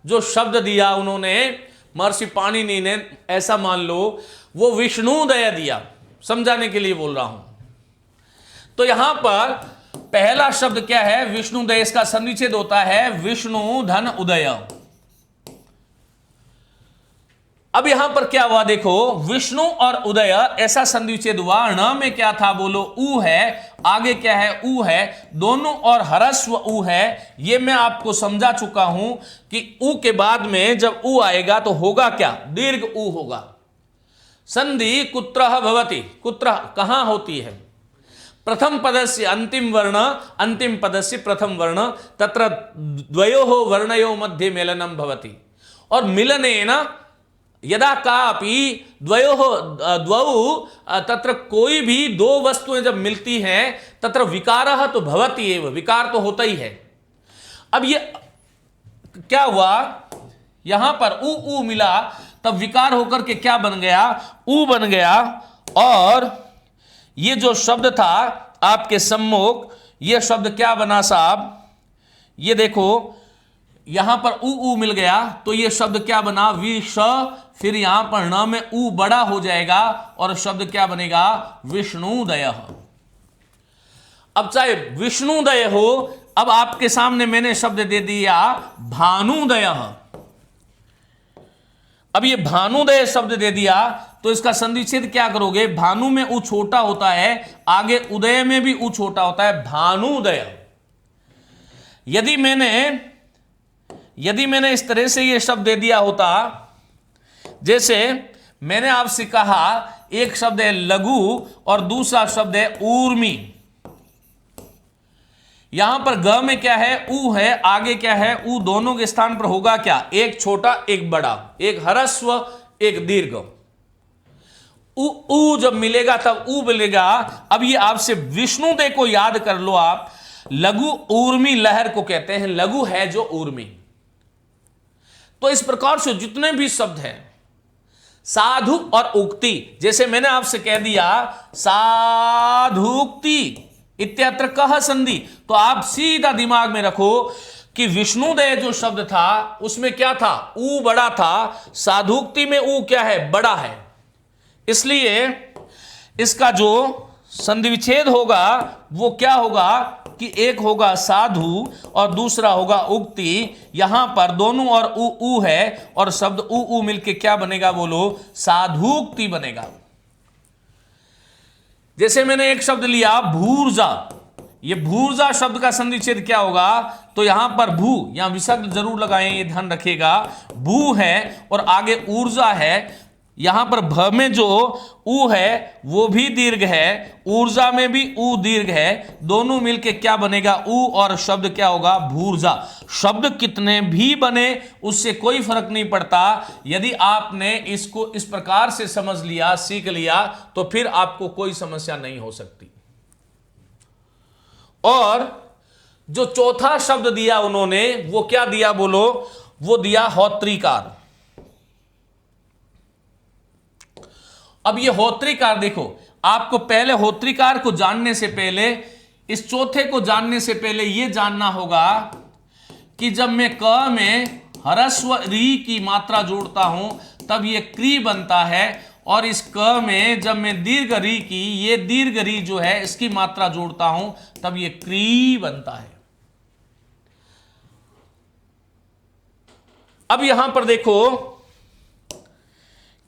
जो शब्द दिया उन्होंने, महर्षि पाणिनि ने, ऐसा मान लो वो विष्णुदय दिया, समझाने के लिए बोल रहा हूं। तो यहां पर पहला शब्द क्या है? विष्णुदय। इसका संधिच्छेद होता है विष्णु धन उदय। अब यहां पर क्या हुआ देखो, विष्णु और उदय ऐसा संधिच्छेद हुआ। ण में क्या था बोलो? ऊ है। आगे क्या है? ऊ है। दोनों और ह्रस्व ऊ है। यह मैं आपको समझा चुका हूं कि ऊ के बाद में जब ऊ आएगा तो होगा क्या? दीर्घ ऊ होगा। संधि कुत्रः भवति। कुत्र कहां होती है? प्रथम पदस्य अंतिम वर्ण, अंतिम पदस्य प्रथम वर्ण, तत्र द्वयोः वर्णयोः मध्ये मेलनम भवति। और मिलनेन यदा कापि द्वौ तत्र कोई भी दो वस्तुएं जब मिलती हैं तत्र विकारः तो भवति एव, विकार तो होता ही है। अब ये क्या हुआ? यहां पर ऊ मिला, तब विकार होकर के क्या बन गया? ऊ बन गया। और ये जो शब्द था आपके सम्मुख, ये शब्द क्या बना साहब? ये देखो, यहां पर ऊ मिल गया तो ये शब्द क्या बना? विष। फिर यहां पर न में ऊ बड़ा हो जाएगा और शब्द क्या बनेगा? विष्णुदय। अब चाहे विष्णुदय हो, अब आपके सामने मैंने शब्द दे दिया भानुदय। अब ये भानुदय शब्द दे दिया तो इसका संधिच्छेद क्या करोगे? भानु में ऊ छोटा होता है, आगे उदय में भी ऊ छोटा होता है, भानुदय। यदि मैंने इस तरह से ये शब्द दे दिया होता, जैसे मैंने आपसे कहा एक शब्द है लघु और दूसरा शब्द है ऊर्मी। यहां पर ग में क्या है? ऊ है। आगे क्या है? ऊ। दोनों के स्थान पर होगा क्या? एक छोटा एक बड़ा, एक ह्रस्व एक दीर्घ। ऊ जब मिलेगा तब ऊ मिलेगा। अब ये आपसे विष्णुदय को याद कर लो आप। लघु ऊर्मी लहर को कहते हैं, लघु है जो ऊर्मी। तो इस प्रकार से जितने भी शब्द हैं, साधु और उक्ति, जैसे मैंने आपसे कह दिया साधुक्ति इत्यत्र कह संधि, तो आप सीधा दिमाग में रखो कि विष्णुदय जो शब्द था उसमें क्या था? ऊ बड़ा था। साधुक्ति में ऊ क्या है? बड़ा है। इसलिए इसका जो संधि विच्छेद होगा वो क्या होगा कि एक होगा साधु और दूसरा होगा उक्ति। यहां पर दोनों और ऊ है और शब्द ऊ मिलके क्या बनेगा बोलो? साधुक्ति बनेगा। जैसे मैंने एक शब्द लिया भूर्जा, ये भूर्जा शब्द का संधिच्छेद क्या होगा? तो यहां पर भू, यहां विसर्ग जरूर लगाएं, ये ध्यान रखिएगा। भू है और आगे ऊर्जा है, यहां पर भ में जो ऊ है वो भी दीर्घ है, ऊर्जा में भी ऊ दीर्घ है, दोनों मिलके क्या बनेगा, ऊ और शब्द क्या होगा, भूर्जा। शब्द कितने भी बने उससे कोई फर्क नहीं पड़ता, यदि आपने इसको इस प्रकार से समझ लिया, सीख लिया, तो फिर आपको कोई समस्या नहीं हो सकती। और जो चौथा शब्द दिया उन्होंने वो क्या दिया बोलो, वो दिया होत्रीकार। अब ये होत्रीकार देखो, आपको पहले होत्रीकार को जानने से पहले, इस चौथे को जानने से पहले यह जानना होगा कि जब मैं क में ह्रस्व री की मात्रा जोड़ता हूं तब ये क्री बनता है, और इस क में जब मैं दीर्घ री की, ये दीर्घ री जो है इसकी मात्रा जोड़ता हूं तब ये क्री बनता है। अब यहां पर देखो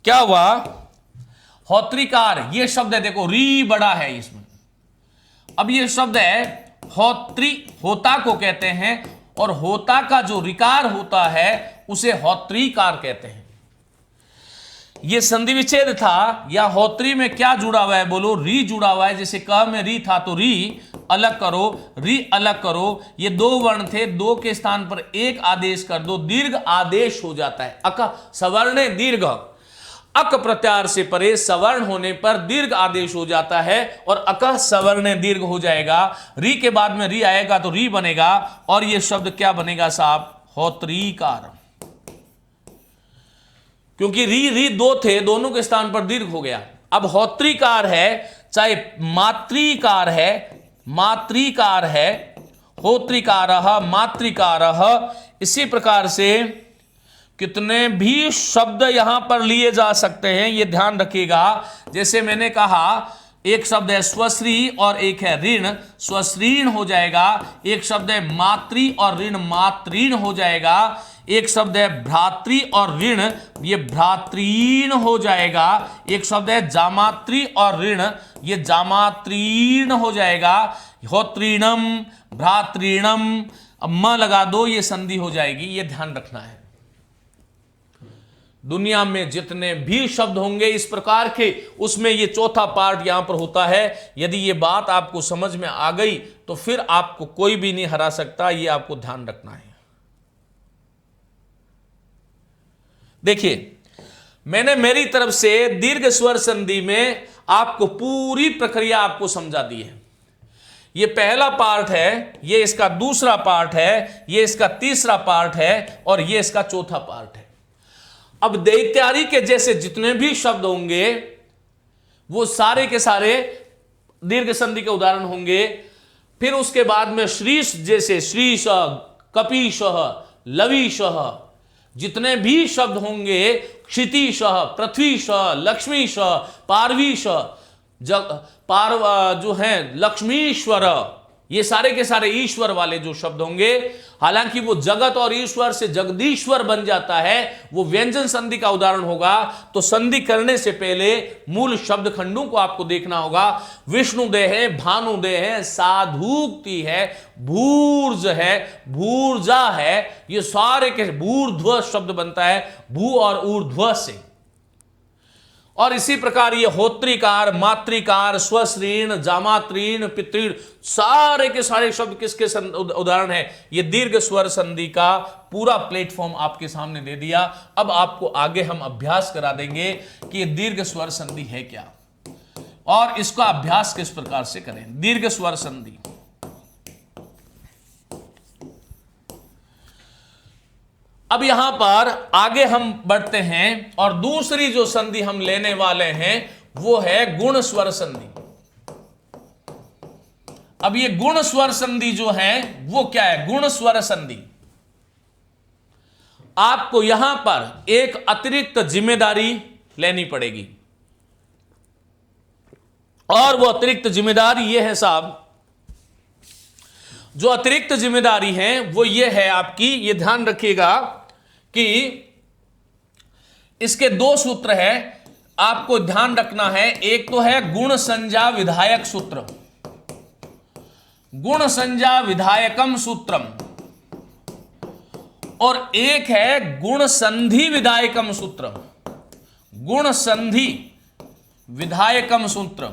क्या हुआ, होत्रीकार ये शब्द है, देखो री बड़ा है इसमें। अब ये शब्द है होत्री, होता को कहते हैं, और होता का जो रिकार होता है उसे होत्रीकार कहते हैं। ये संधि विच्छेद था, या होत्री में क्या जुड़ा हुआ है बोलो, री जुड़ा हुआ है। जैसे क में री था तो री अलग करो, री अलग करो, ये दो वर्ण थे, दो के स्थान पर एक आदेश कर दो, दीर्घ आदेश हो जाता है। अक सवर्ण दीर्घ, अक प्रत्याहार से परे सवर्ण होने पर दीर्घ आदेश हो जाता है, और अक सवर्ण दीर्घ हो जाएगा। री के बाद में री आएगा तो री बनेगा, और यह शब्द क्या बनेगा साहब, होत्रीकार। क्योंकि री री दो थे, दोनों के स्थान पर दीर्घ हो गया। अब होत्रीकार है, चाहे मातृकार है, मातृकार है, होत्रीकारः मातृकारः, इसी प्रकार से कितने भी शब्द यहां पर लिए जा सकते हैं, ये ध्यान रखिएगा। जैसे मैंने कहा, एक शब्द है स्वश्री और एक है ऋण, स्वश्रीण हो जाएगा। एक शब्द है मातृ और ऋण मातृण हो जाएगा। एक शब्द है भ्रातृ और ऋण, ये भ्रातृण हो जाएगा। एक शब्द है जामातृ और ऋण, ये जामातृण हो जाएगा। होत्रीणम, भ्रातृणम, अब म लगा दो, ये संधि हो जाएगी। ये ध्यान रखना है। दुनिया में जितने भी शब्द होंगे इस प्रकार के, उसमें ये चौथा पार्ट यहां पर होता है। यदि ये बात आपको समझ में आ गई तो फिर आपको कोई भी नहीं हरा सकता, ये आपको ध्यान रखना है। देखिए, मैंने मेरी तरफ से दीर्घ स्वर संधि में आपको पूरी प्रक्रिया आपको समझा दी है। ये पहला पार्ट है, ये इसका दूसरा पार्ट है, ये इसका तीसरा पार्ट है, और ये इसका चौथा पार्ट है। अब दैत्यारी के जैसे जितने भी शब्द होंगे वो सारे के सारे दीर्घ संधि के उदाहरण होंगे। फिर उसके बाद में श्रीश जैसे श्रीश, कपीश, लवीश, जितने भी शब्द होंगे, क्षितीश, पृथ्वीश, लक्ष्मीश, पार्वीश, जो है लक्ष्मीश्वर, ये सारे के सारे ईश्वर वाले जो शब्द होंगे, हालांकि वो जगत और ईश्वर से जगदीश्वर बन जाता है, वो व्यंजन संधि का उदाहरण होगा। तो संधि करने से पहले मूल शब्द खंडों को आपको देखना होगा। विष्णुदेह है, भानुदेह है, साधुक्ति है, भूर्ज है, भूर्जा है, ये सारे के भूर्ध्व शब्द बनता है भू और ऊर्ध्व से। और इसी प्रकार ये होत्रीकार, मातृकार, स्वश्रीण, जामात्रीण, पितृण, सारे के सारे शब्द किसके उदाहरण है। ये दीर्घ स्वर संधि का पूरा प्लेटफॉर्म आपके सामने दे दिया। अब आपको आगे हम अभ्यास करा देंगे कि ये दीर्घ स्वर संधि है क्या, और इसका अभ्यास किस प्रकार से करें। दीर्घ स्वर संधि, अब यहां पर आगे हम बढ़ते हैं, और दूसरी जो संधि हम लेने वाले हैं वो है गुण स्वर संधि। अब ये गुण स्वर संधि जो है वो क्या है, गुण स्वर संधि। आपको यहां पर एक अतिरिक्त जिम्मेदारी लेनी पड़ेगी, और वो अतिरिक्त जिम्मेदारी ये है साहब, जो अतिरिक्त जिम्मेदारी है वो ये है आपकी, ये ध्यान रखिएगा कि इसके दो सूत्र है, आपको ध्यान रखना है। एक तो है गुण संज्ञा विधायक सूत्र, गुण संज्ञा विधायकम सूत्रम, और एक है गुण संधि विधायकम सूत्रम। गुण संधि विधायकम सूत्र।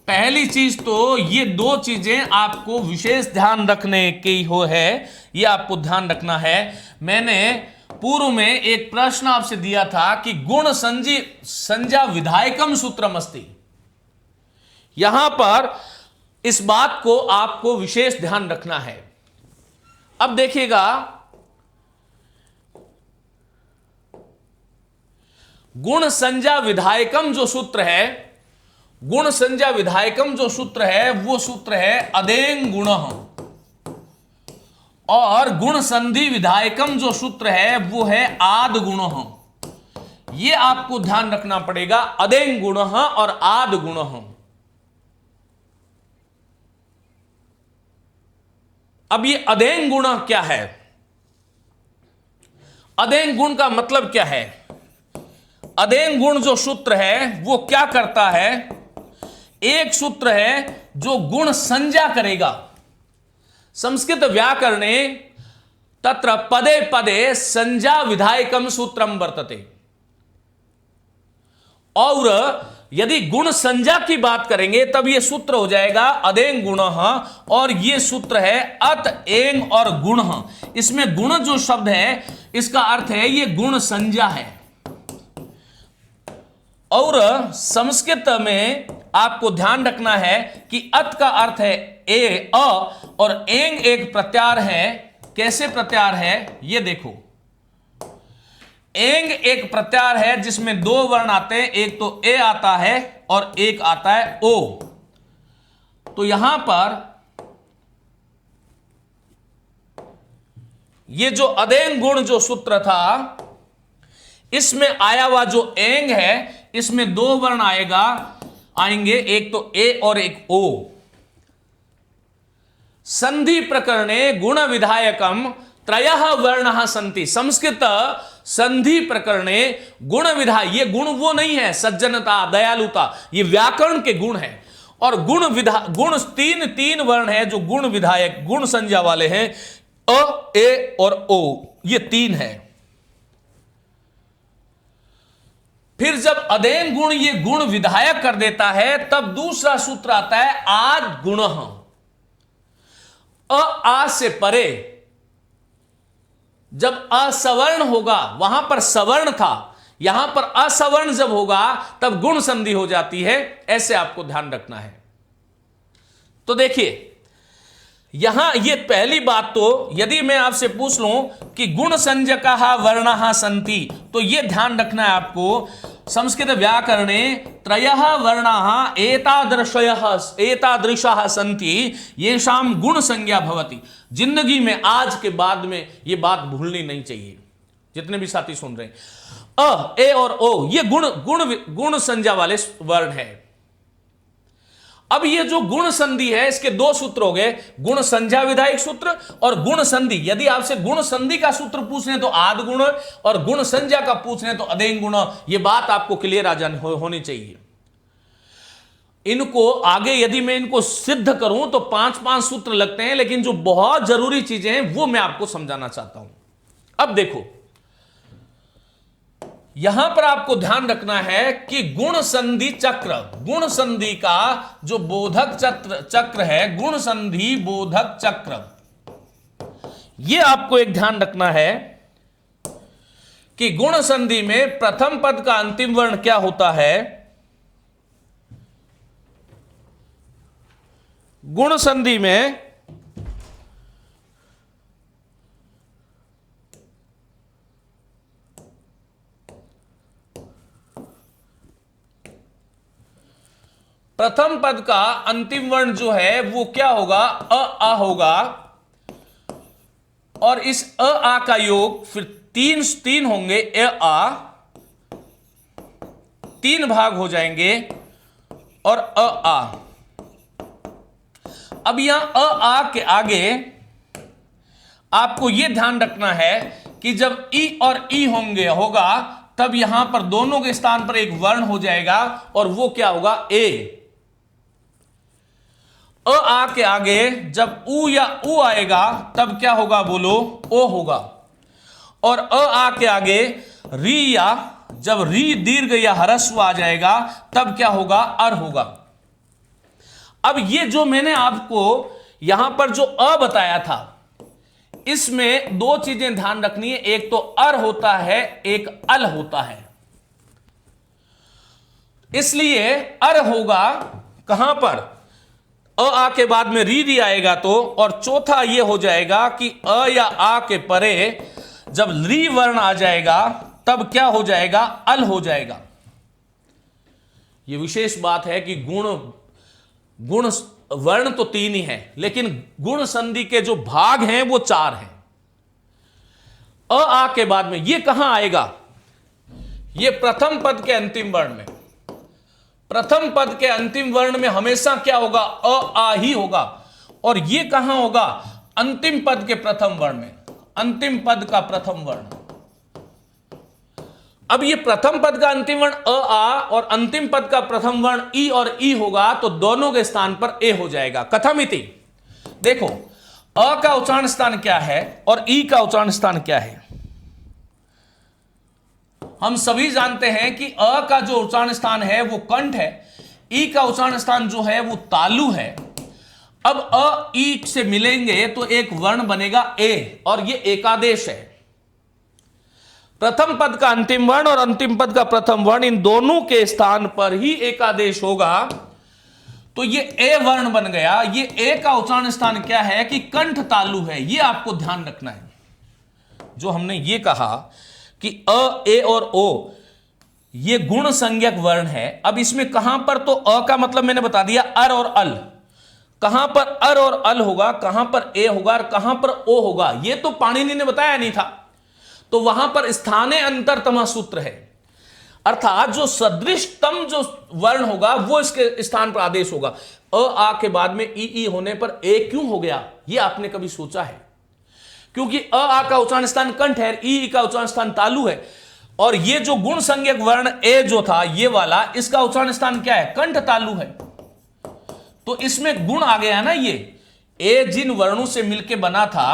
पहली चीज तो ये दो चीजें आपको विशेष ध्यान रखने की हो है, ये आपको ध्यान रखना है। मैंने पूर्व में एक प्रश्न आपसे दिया था कि गुण संज्ञा विधायकम सूत्रम अस्ति। यहां पर इस बात को आपको विशेष ध्यान रखना है। अब देखिएगा, गुण संज्ञा विधायकम जो सूत्र है, गुण संज्ञा विधायकम जो सूत्र है वो सूत्र है अदेंग गुण, और गुण संधि विधायकम जो सूत्र है वो है आद गुण। ये आपको ध्यान रखना पड़ेगा, अदेंग गुण और आद गुण। अब ये अदेंग गुण क्या है? अदेंग गुण का मतलब क्या है? अदेंग गुण जो सूत्र है वो क्या करता है? एक सूत्र है जो गुण संज्ञा करेगा। संस्कृत व्याकरणे तत्र पदे पदे संज्ञा विधायकम सूत्रम वर्तते। और यदि गुण संज्ञा की बात करेंगे तब यह सूत्र हो जाएगा अदेंग गुण, और यह सूत्र है अत एंग और गुण। इसमें गुण जो शब्द है इसका अर्थ है यह गुण संज्ञा है। और संस्कृत में आपको ध्यान रखना है कि अत का अर्थ है ए अ, और एंग एक प्रत्यार है। कैसे प्रत्यार है ये देखो, एंग एक प्रत्यार है जिसमें दो वर्ण आते हैं, एक तो ए आता है और एक आता है ओ। तो यहां पर ये जो अदेंग गुण जो सूत्र था इसमें आया हुआ जो एंग है इसमें दो वर्ण आएंगे, एक तो ए और एक ओ। संधि प्रकरणे गुण विधायकम त्रयः वर्णः सन्ति। संस्कृत संधि प्रकरणे गुण विधाय, ये गुण वो नहीं है सज्जनता दयालुता, ये व्याकरण के गुण है। और गुण तीन वर्ण है जो गुण विधायक गुण संज्ञा वाले हैं, अ ए और ओ, ये तीन है। फिर जब अदेंग गुण ये गुण विधायक कर देता है तब दूसरा सूत्र आता है आद गुण। आ से परे जब असवर्ण होगा, वहां पर सवर्ण था, यहां पर असवर्ण जब होगा तब गुण संधि हो जाती है। ऐसे आपको ध्यान रखना है। तो देखिए यहां ये पहली बात, तो यदि मैं आपसे पूछ लूं कि गुण संज्ञकाः वर्णाः सन्ति, तो ये ध्यान रखना है आपको, संस्कृत व्याकरणे त्रयः वर्णाः एतादृशः सन्ति येषां गुण संज्ञा भवति। जिंदगी में आज के बाद में ये बात भूलनी नहीं चाहिए, जितने भी साथी सुन रहे हैं। अ ए और ओ ये गुण संज्ञा वाले वर्ण है। अब ये जो गुण संधि है इसके दो सूत्र हो गए, गुण संज्ञा विधायक सूत्र और गुण संधि। यदि आपसे गुण संधि का सूत्र पूछ रहे तो आद गुण, और गुण संज्ञा का पूछ रहे तो अदेंग गुण। ये बात आपको क्लियर होनी चाहिए। इनको आगे यदि मैं इनको सिद्ध करूं तो 5-5 सूत्र लगते हैं, लेकिन जो बहुत जरूरी चीजें हैं वो मैं आपको समझाना चाहता हूं। अब देखो यहां पर आपको ध्यान रखना है कि गुण संधि चक्र, गुण संधि का जो बोधक चक्र है, गुण संधि बोधक चक्र, यह आपको एक ध्यान रखना है कि गुण संधि में प्रथम पद का अंतिम वर्ण क्या होता है। गुण संधि में प्रथम पद का अंतिम वर्ण जो है वो क्या होगा, आ होगा, और इस आ का योग फिर तीन होंगे, आ तीन भाग हो जाएंगे और आ। अब यहां आ के आगे आपको यह ध्यान रखना है कि जब ई और ई होगा तब यहां पर दोनों के स्थान पर एक वर्ण हो जाएगा और वो क्या होगा, ए। आ के आगे जब ऊ या ऊ आएगा तब क्या होगा बोलो, ओ होगा। और आ के आगे री या जब री दीर्घ या ह्रस्व आ जाएगा तब क्या होगा, अर होगा। अब ये जो मैंने आपको यहां पर जो अ बताया था, इसमें दो चीजें ध्यान रखनी है, एक तो अर होता है, एक अल होता है। इसलिए अर होगा कहां पर, अ आ के बाद में री आएगा तो, और चौथा यह हो जाएगा कि अ या आ के परे जब री वर्ण आ जाएगा तब क्या हो जाएगा, अल हो जाएगा। यह विशेष बात है कि गुण वर्ण तो 3 ही है, लेकिन गुण संधि के जो भाग हैं वो 4 हैं। अ आ के बाद में ये कहां आएगा, ये प्रथम पद के अंतिम वर्ण में। प्रथम पद के अंतिम वर्ण में हमेशा क्या होगा, अ आ ही होगा। और ये कहां होगा, अंतिम पद के प्रथम वर्ण में, अंतिम पद का प्रथम वर्ण। अब ये प्रथम पद का अंतिम वर्ण अ आ और अंतिम पद का प्रथम वर्ण ई और ई होगा, तो दोनों के स्थान पर ए हो जाएगा। कथमिति, देखो अ का उच्चारण स्थान क्या है और ई का उच्चारण स्थान क्या है। हम सभी जानते हैं कि अ का जो उच्चारण स्थान है वो कंठ है, ई का उच्चारण स्थान जो है वो तालु है। अब अ ई से मिलेंगे तो एक वर्ण बनेगा ए, और ये एकादेश है। प्रथम पद का अंतिम वर्ण और अंतिम पद का प्रथम वर्ण, इन दोनों के स्थान पर ही एकादेश होगा, तो ये ए वर्ण बन गया। ये ए का उच्चारण स्थान क्या है कि कंठ तालु है, ये आपको ध्यान रखना है। जो हमने ये कहा कि अ, ए और ओ ये गुण संज्ञक वर्ण है। अब इसमें कहां पर, तो अ का मतलब मैंने बता दिया अर और अल, कहां पर अर और अल होगा, कहां पर ए होगा और कहां पर ओ होगा, ये तो पाणिनि ने बताया नहीं था। तो वहां पर स्थाने अंतरतम सूत्र है, अर्थात जो सदृशतम जो वर्ण होगा वो इसके स्थान पर आदेश होगा। अ आ के बाद में ई होने पर ए क्यों हो गया, ये आपने कभी सोचा है? क्योंकि अ आ का उच्चारण स्थान कंठ है, ई का उच्चारण स्थान तालु है, और ये जो गुण संज्ञक वर्ण ए जो था ये वाला, इसका उच्चारण स्थान क्या है, कंठ तालु है। तो इसमें गुण आ गया ना, ये ए जिन वर्णों से मिलके बना था,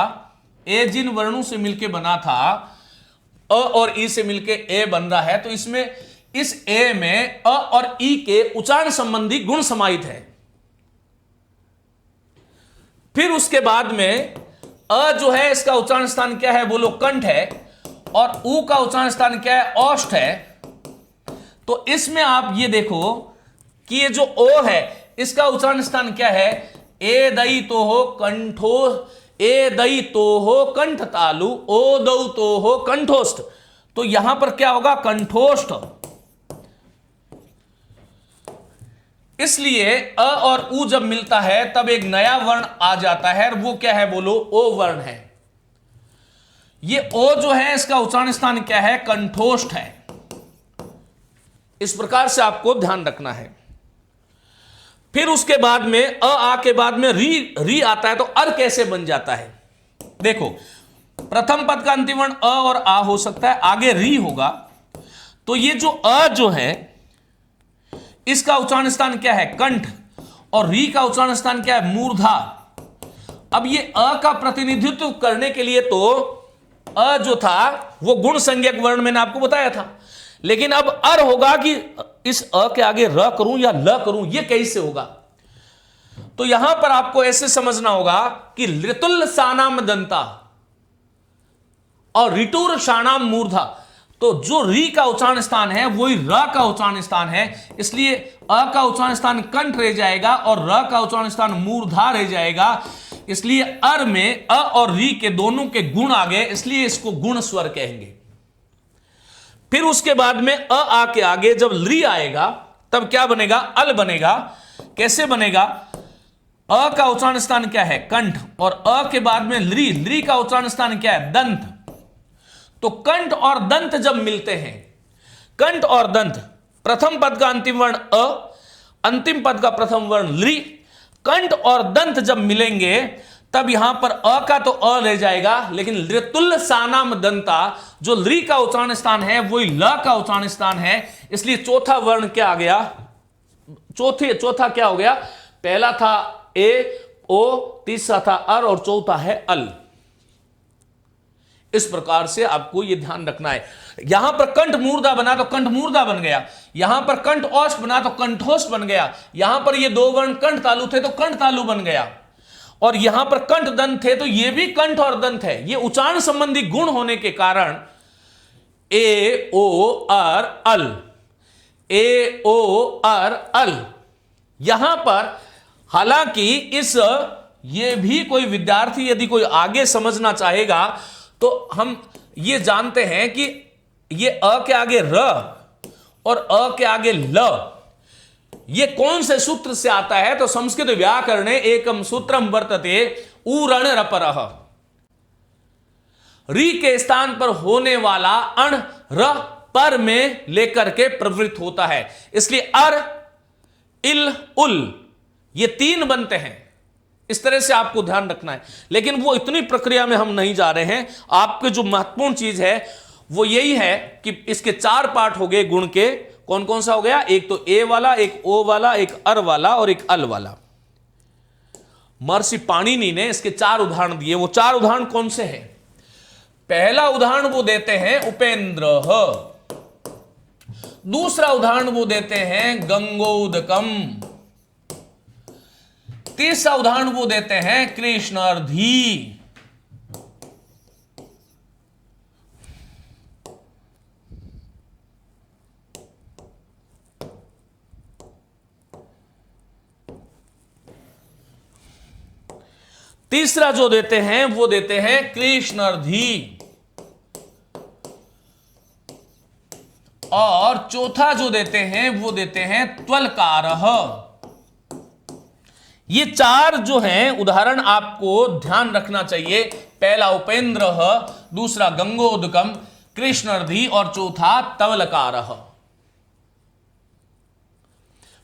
ए जिन वर्णों से मिलके बना था, अ और ई से मिलके ए बन रहा है, तो इसमें इस ए में अ और ई के उच्चारण संबंधी गुण समाहित है। फिर उसके बाद में अ जो है इसका उच्चारण स्थान क्या है, बोलो कंठ है, और ऊ का उच्चारण स्थान क्या है, ओष्ठ है। तो इसमें आप ये देखो कि ये जो ओ है इसका उच्चारण स्थान क्या है, ए दई तो हो कंठो, ए दई तो हो कंठ तालु, ओ दऊ तो हो कंठोष्ठ। तो यहां पर क्या होगा, कंठोष्ठ। इसलिए अ और उ जब मिलता है तब एक नया वर्ण आ जाता है, वो क्या है, बोलो ओ वर्ण है। ये ओ जो है इसका उच्चारण स्थान क्या है, कंठोष्ठ है। इस प्रकार से आपको ध्यान रखना है। फिर उसके बाद में अ आ के बाद में री आता है, तो अर कैसे बन जाता है। देखो प्रथम पद का अंतिम वर्ण अ और आ हो सकता है, आगे री होगा, तो ये जो अ जो है इसका उच्चारण स्थान क्या है, कंठ, और री का उच्चारण स्थान क्या है, मूर्धा। अब ये अ का प्रतिनिधित्व करने के लिए तो अ जो था वो गुण संज्ञक वर्ण मैंने आपको बताया था, लेकिन अब अर होगा कि इस अ के आगे र करूं या ल करूं, ये कैसे होगा। तो यहां पर आपको ऐसे समझना होगा कि ऋतुल सानाम दंता और ऋतुर शानाम मूर्धा, तो जो री का उच्चारण स्थान है वही र का उच्चारण स्थान है, इसलिए अ का उच्चारण स्थान कंठ रह जाएगा और र का उच्चारण स्थान मूर्धा रह जाएगा। इसलिए अर में अ और री के दोनों के गुण आ गए, इसलिए इसको गुण स्वर कहेंगे। फिर उसके बाद में अ आ के आगे जब री आएगा तब क्या बनेगा, अल बनेगा। कैसे बनेगा, अ का उच्चारण स्थान क्या है, कंठ, और अ के बाद में ली का उच्चारण स्थान क्या है, दंत। तो कंठ और दंत जब मिलते हैं, कंठ और दंत, प्रथम पद का अंतिम वर्ण अ, अंतिम पद का प्रथम वर्ण ली, कंठ और दंत जब मिलेंगे तब यहां पर अ का तो अ रह जाएगा, लेकिन ऋतुल सानाम दंता, जो ली का उच्चारण स्थान है वही ल का उच्चारण स्थान है, इसलिए चौथा वर्ण क्या आ गया, चौथा क्या हो गया, पहला था ए ओ, तीसरा था अर और चौथा है अल। इस प्रकार से आपको यह ध्यान रखना है। यहां पर कंठ मूर्धा बना तो कंठ मूर्धा बन गया, यहां पर कंठ औष्ठ बना तो कंठोष्ठ बन गया, यहां पर ये दो वर्ण कंठ तालु थे तो कंठ तालु बन गया, और यहां पर कंठ दंत थे तो ये भी कंठ और दंत है। ये उच्चारण संबंधी गुण होने के कारण ए ओ अर अल, ए ओ अर अल। यहां पर हालांकि इस ये भी कोई विद्यार्थी यदि कोई आगे समझना चाहेगा तो हम ये जानते हैं कि ये अ के आगे र और अ के आगे ल, ये कौन से सूत्र से आता है? तो संस्कृत व्याकरणे एकम सूत्रम वर्तते उरण रपरः। री के स्थान पर होने वाला अण र पर में लेकर के प्रवृत्त होता है, इसलिए अर इल उल ये तीन बनते हैं। इस तरह से आपको ध्यान रखना है, लेकिन वो इतनी प्रक्रिया में हम नहीं जा रहे हैं। आपके जो महत्वपूर्ण चीज है वो यही है कि इसके चार पार्ट हो गए गुण के। कौन कौन सा हो गया? एक तो ए वाला, एक ओ वाला, एक अर वाला और एक अल वाला। महर्षि पाणिनि ने इसके चार उदाहरण दिए। वो चार उदाहरण कौन से हैं? पहला उदाहरण वो देते हैं उपेंद्र, दूसरा उदाहरण वो देते हैं गंगोदकम, तीसरा उदाहरण वो देते हैं कृष्णार्धी, तीसरा जो देते हैं वो देते हैं कृष्णार्धी, और चौथा जो देते हैं वो देते हैं त्वलकारः। ये चार जो हैं उदाहरण आपको ध्यान रखना चाहिए। पहला उपेंद्र, दूसरा गंगोदकम, कृष्णार्धी और चौथा तवलकारः।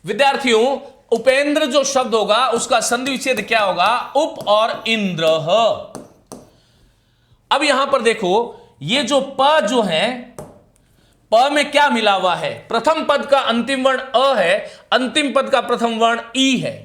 विद्यार्थियों, उपेंद्र जो शब्द होगा उसका संधि विच्छेद क्या होगा? उप और इंद्र। अब यहां पर देखो, ये जो प जो है, प में क्या मिला हुआ है? प्रथम पद का अंतिम वर्ण अ है, अंतिम पद का प्रथम वर्ण ई है।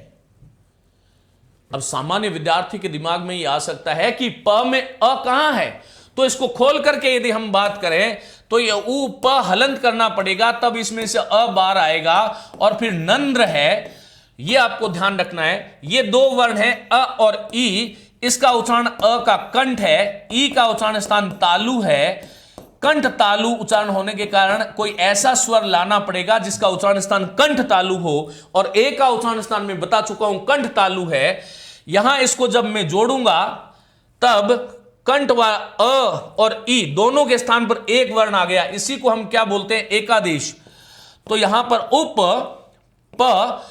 अब सामान्य विद्यार्थी के दिमाग में यह आ सकता है कि प में अ कहां है, तो इसको खोल करके यदि हम बात करें तो ये उ प हलंत करना पड़ेगा, तब इसमें से अ बाहर आएगा। और फिर नंद्र है, ये आपको ध्यान रखना है। ये दो वर्ण है अ और ई, इसका उच्चारण अ का कंठ है, ई का उच्चारण स्थान तालु है। कंठ तालु उच्चारण होने के कारण कोई ऐसा स्वर लाना पड़ेगा जिसका उच्चारण स्थान कंठ तालु हो, और ए का उच्चारण स्थान में बता चुका हूं कंठ तालु है। यहां इसको जब मैं जोड़ूंगा तब कंठ व अ और ई दोनों के स्थान पर एक वर्ण आ गया, इसी को हम क्या बोलते हैं? एकादेश। तो यहां पर उप प,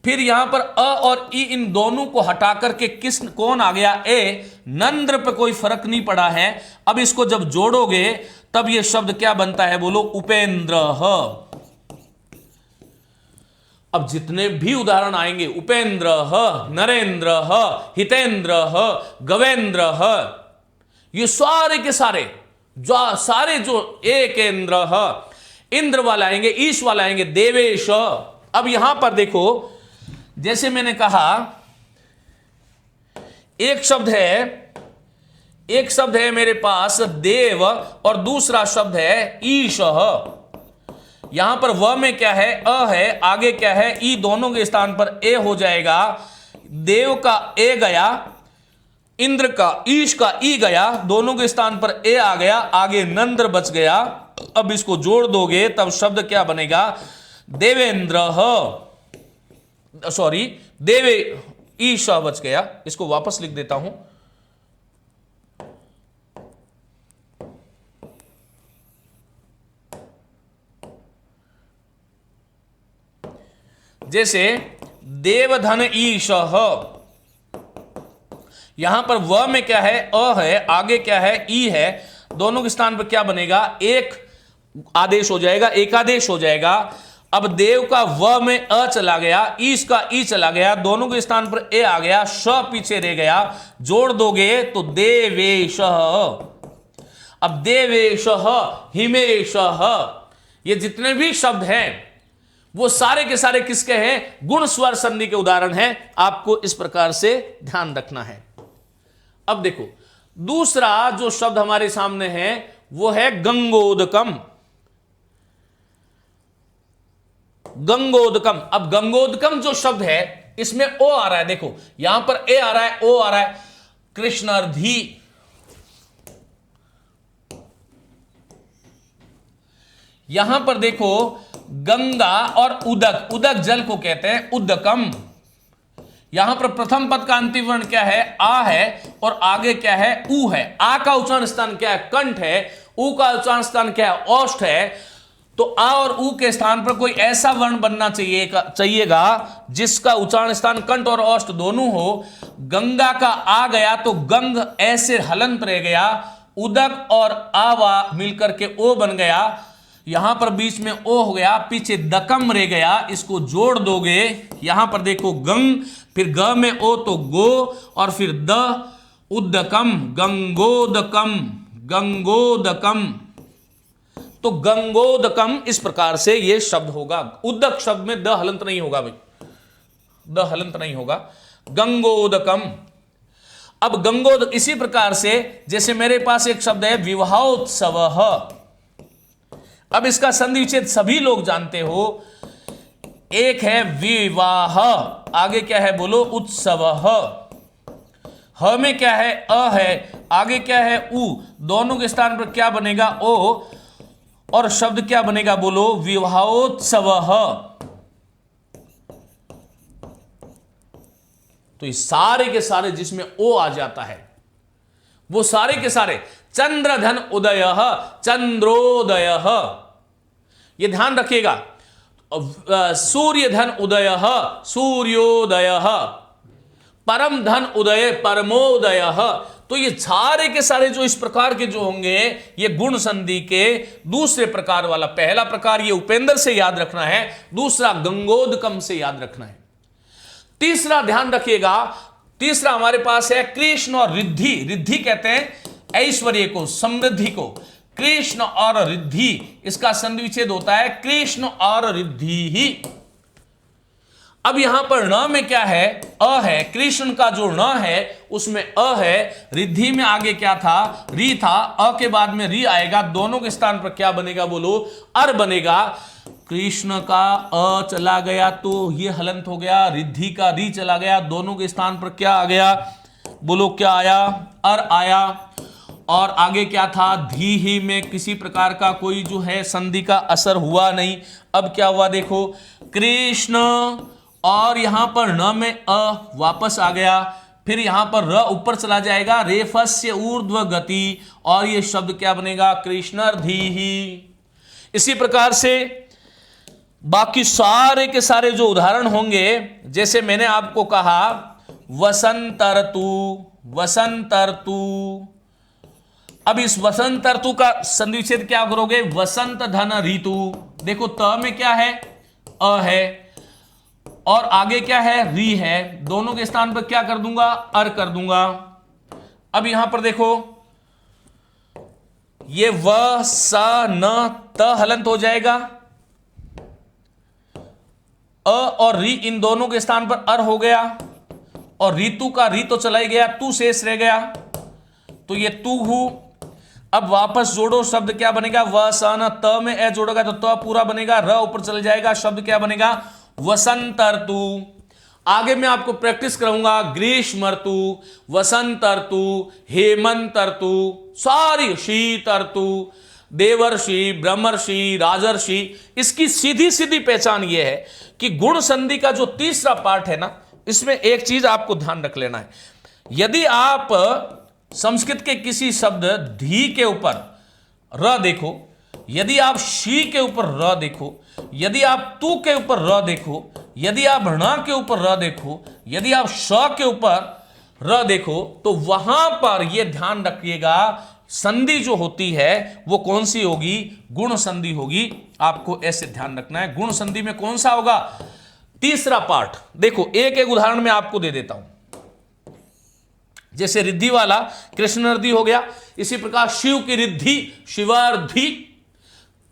फिर यहां पर अ और ई, इन दोनों को हटा करके किस कौन आ गया? ए। नंद्र पे कोई फर्क नहीं पड़ा है। अब इसको जब जोड़ोगे तब यह शब्द क्या बनता है? बोलो, उपेंद्र। अब जितने भी उदाहरण आएंगे, उपेंद्र, नरेंद्र, हितेंद्र, गवेंद्र, ये सारे के सारे जो एक इंद्र, इंद्र वाला आएंगे, ईश वाला आएंगे, देवेश। अब यहां पर देखो, जैसे मैंने कहा एक शब्द है मेरे पास देव और दूसरा शब्द है ईश। यहां पर व में क्या है? अ है, आगे क्या है? ई, दोनों के स्थान पर ए हो जाएगा। देव का ए गया, इंद्र का ईश का ई गया, दोनों के स्थान पर ए आ गया, आगे नंद्र बच गया। अब इसको जोड़ दोगे तब शब्द क्या बनेगा? देवेंद्र, सॉरी देवे ईश बच गया। इसको वापस लिख देता हूं। जैसे देवधन ईश, यहां पर व में क्या है? अ है, आगे क्या है? ई है, दोनों के स्थान पर क्या बनेगा? एक आदेश हो जाएगा, एकादेश हो जाएगा। अब देव का व में अ चला गया, ईश का ई चला गया, दोनों के स्थान पर ए आ गया, श पीछे रह गया, जोड़ दोगे तो देवेश। अब देवेश, हिमेश, ये जितने भी शब्द हैं वो सारे के सारे किसके हैं? गुण स्वर संधि के उदाहरण हैं। आपको इस प्रकार से ध्यान रखना है। अब देखो, दूसरा जो शब्द हमारे सामने है वो है गंगोदकम। गंगोदकम, अब गंगोदकम जो शब्द है इसमें ओ आ रहा है, देखो यहां पर ए आ रहा है, ओ आ रहा है, कृष्णार्धी। यहां पर देखो गंगा और उदक, उदक जल को कहते हैं उदकम। यहां पर प्रथम पद का अंतिम वर्ण क्या है, आ है, और आगे क्या है, ऊ है। आ का उच्चारण स्थान क्या है, कंठ है। ऊ का उच्चारण स्थान क्या है, ओष्ठ है। तो आ और ऊ के स्थान पर कोई ऐसा वर्ण बनना चाहिएगा जिसका उच्चारण स्थान कंठ और ओष्ठ दोनों हो। गंगा का आ गया तो गंग ऐसे हलंत रह गया, उदक और आवा मिलकर के ओ बन गया, यहां पर बीच में ओ हो गया, पीछे दकम रह गया, इसको जोड़ दोगे, यहां पर देखो गंग, फिर ग में ओ तो गो, और फिर द, उद्दकम, गंगोदकम, गंगोदकम। तो गंगोदकम इस प्रकार से यह शब्द होगा। उद्दक शब्द में द हलंत नहीं होगा भाई, द हलंत नहीं होगा, गंगोदकम। अब गंगोदक इसी प्रकार से जैसे मेरे पास एक शब्द है विवाहोत्सव, अब इसका संधि विच्छेद सभी लोग जानते हो। एक है विवाह, आगे क्या है बोलो, उत्सव। ह में क्या है, अ है, आगे क्या है, उ, दोनों के स्थान पर क्या बनेगा, ओ, और शब्द क्या बनेगा बोलो, विवाहोत्सव। तो ये सारे के सारे जिसमें ओ आ जाता है वो सारे के सारे चंद्रधन उदय, चंद्रोदय, ये ध्यान रखिएगा। सूर्य धन उदय, सूर्योदय, परम धन उदय, परमोदय। तो ये सारे के सारे जो इस प्रकार के जो होंगे ये गुण संधि के दूसरे प्रकार वाला, पहला प्रकार ये उपेंद्र से याद रखना है, दूसरा गंगोदकम से याद रखना है। तीसरा ध्यान रखिएगा, तीसरा हमारे पास है कृष्ण और रिद्धि। रिद्धि कहते हैं ऐश्वर्य को, समृद्धि को। कृष्ण और रिद्धि, इसका संधि विच्छेद होता है कृष्ण और रिद्धि ही। अब यहां पर न में क्या है, अ है, कृष्ण का जो न है उसमें अ है, रिद्धि में आगे क्या था, री था, अ के बाद में री आएगा, दोनों के स्थान पर क्या बनेगा बोलो, अर बनेगा। कृष्ण का अ चला गया तो ये हलंत हो गया, रिद्धि का री चला गया, दोनों के स्थान पर क्या आ गया बोलो, क्या आया, अर आया। और आगे क्या था, धी ही में किसी प्रकार का कोई जो है संधि का असर हुआ नहीं। अब क्या हुआ देखो, कृष्ण, और यहां पर न में अ वापस आ गया, फिर यहां पर र ऊपर चला जाएगा, रेफस्य ऊर्ध्व गति, और ये शब्द क्या बनेगा, कृष्णर्धी ही। इसी प्रकार से बाकी सारे के सारे जो उदाहरण होंगे, जैसे मैंने आपको कहा वसंत ऋतु, वसंत ऋतु। अब इस वसंत ऋतु का संधि विच्छेद क्या करोगे, वसंत धन ऋतु। देखो त में क्या है, अ है, और आगे क्या है, री है, दोनों के स्थान पर क्या कर दूंगा, अर कर दूंगा। अब यहां पर देखो ये व स न त हलंत हो जाएगा, अ और री इन दोनों के स्थान पर अर हो गया, और ऋतु का री तो चला ही गया, तू शेष रह गया, तो ये तू हूं। अब वापस जोड़ो, शब्द क्या बनेगा, व स न त में ए जोड़ोगा तो त पूरा बनेगा, र ऊपर चल जाएगा, शब्द क्या बनेगा, वसंत ऋतु। आगे मैं आपको प्रैक्टिस कराऊंगा, ग्रीष्म ऋतु, वसंत ऋतु, हेमंत ऋतु, सारी शीत ऋतु, देवर्षि, ब्रह्मर्षि, राजर्षि। इसकी सीधी सीधी पहचान यह है कि गुण संधि का जो तीसरा पार्ट है ना, इसमें एक चीज आपको ध्यान रख लेना है। यदि आप संस्कृत के किसी शब्द धी के ऊपर र देखो, यदि आप शी के ऊपर र देखो, यदि आप तू के ऊपर र देखो, यदि आप ण के ऊपर र देखो, यदि आप श के ऊपर र देखो, तो वहां पर यह ध्यान रखिएगा संधि जो होती है वो कौन सी होगी, गुण संधि होगी। आपको ऐसे ध्यान रखना है, गुण संधि में कौन सा होगा, तीसरा पार्ट। देखो एक एक उदाहरण मैं आपको दे देता हूं, जैसे रिद्धि वाला कृष्णर्धि हो गया, इसी प्रकार शिव की रिद्धि शिवार्धि,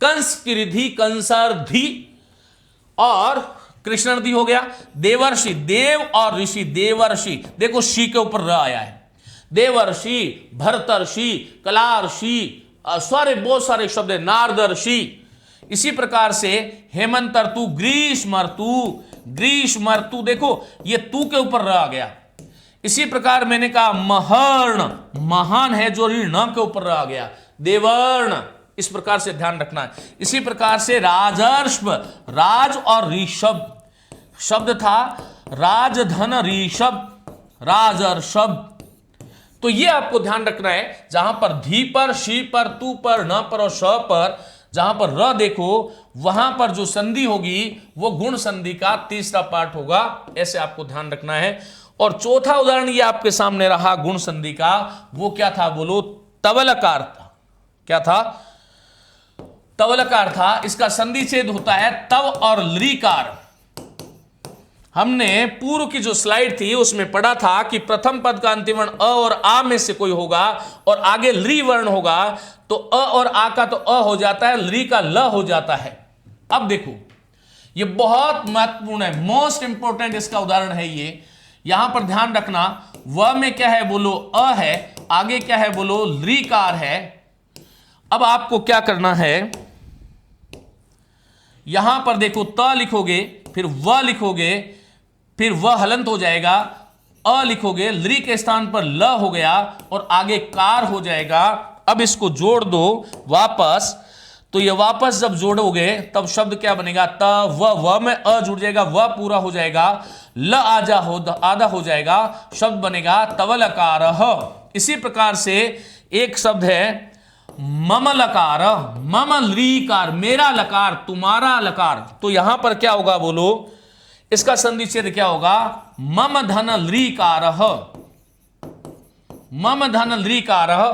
कंस की रिद्धि कंसार्धि, और कृष्णर्धि हो गया। देवर्षि, देव और ऋषि देवर्षि, देखो शी के ऊपर र आया है। देवर्षि, भरतर्षि, कलार्षि, सारे बहुत सारे शब्द है, नारदर्षि। इसी प्रकार से हेमंत ऋतु, ग्रीष्म ऋतु, ग्रीष्म ऋतु, देखो ये तू के ऊपर र आ गया। इसी प्रकार मैंने कहा महर्ण, महान है जो न के ऊर आ गया, देवर्ण, इस प्रकार से ध्यान रखना है। इसी प्रकार से राजर्षभ, राज और ऋषभ शब्द था, राजधन ऋषभ, राजर्षभ। तो ये आपको ध्यान रखना है, जहां पर धी पर, शी पर, तू पर, न पर और श पर, जहां पर र देखो वहां पर जो संधि होगी वो गुण संधि का तीसरा पार्ट होगा, ऐसे आपको ध्यान रखना है। और चौथा उदाहरण ये आपके सामने रहा गुण संधि का, वो क्या था बोलो, तवलकार था। क्या था? तवलकार था। इसका संधि छेद होता है तव और लृकार। हमने पूर्व की जो स्लाइड थी उसमें पढ़ा था कि प्रथम पद का अंतिम वर्ण अ और आ में से कोई होगा और आगे लृ वर्ण होगा, तो अ और आ का तो अ हो जाता है, लृ का ल हो जाता है। अब देखो ये बहुत महत्वपूर्ण है, मोस्ट इंपोर्टेंट इसका उदाहरण है ये। यहां पर ध्यान रखना, व में क्या है बोलो, अ है, आगे क्या है बोलो, लृकार है। अब आपको क्या करना है, यहां पर देखो त लिखोगे, फिर व लिखोगे, फिर व हलंत हो जाएगा, अ लिखोगे, लृ के स्थान पर ल हो गया और आगे कार हो जाएगा। अब इसको जोड़ दो वापस, तो ये वापस जब जोड़ोगे तब शब्द क्या बनेगा, त व में अ जुड़ जाएगा, व पूरा हो जाएगा, ल आधा हो जाएगा, शब्द बनेगा तवलकारः। इसी प्रकार से एक शब्द है ममलकार, मम लृकार, मेरा लकार, तुम्हारा लकार। तो यहां पर क्या होगा बोलो, इसका संधि छेद क्या होगा, मम धन लृकारः, मम धन लृकारः।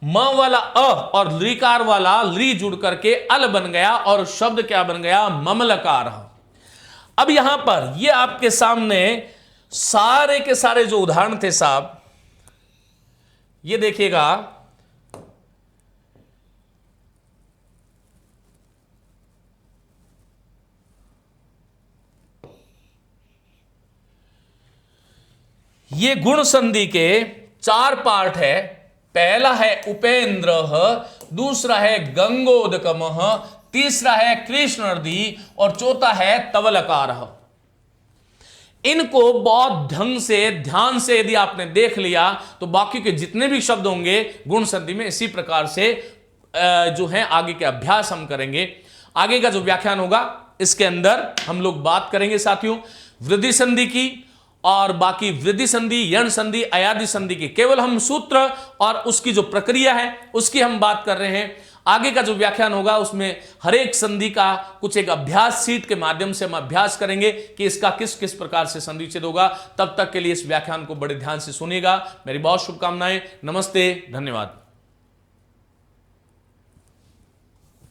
म वाला अ और लृकार वाला लृ जुड़ करके अल बन गया और शब्द क्या बन गया, ममलकार। अब यहां पर ये आपके सामने सारे के सारे जो उदाहरण थे साहब, ये देखिएगा, ये गुण संधि के 4 पार्ट है। पहला है उपेंद्र, दूसरा है गंगोदकम, तीसरा है कृष्ण नदी और चौथा है तवलकार। इनको बहुत ढंग से ध्यान से यदि आपने देख लिया तो बाकी के जितने भी शब्द होंगे गुण संधि में इसी प्रकार से जो है आगे के अभ्यास हम करेंगे। आगे का जो व्याख्यान होगा इसके अंदर हम लोग बात करेंगे साथियों वृद्धि संधि की और बाकी वृद्धि संधि, यण संधि, अयादि संधि की केवल हम सूत्र और उसकी जो प्रक्रिया है उसकी हम बात कर रहे हैं। आगे का जो व्याख्यान होगा उसमें हर एक संधि का कुछ एक अभ्यास सीट के माध्यम से हम अभ्यास करेंगे कि इसका किस किस प्रकार से संधि छेद होगा। तब तक के लिए इस व्याख्यान को बड़े ध्यान से सुनिएगा। मेरी बहुत शुभकामनाएं। नमस्ते, धन्यवाद।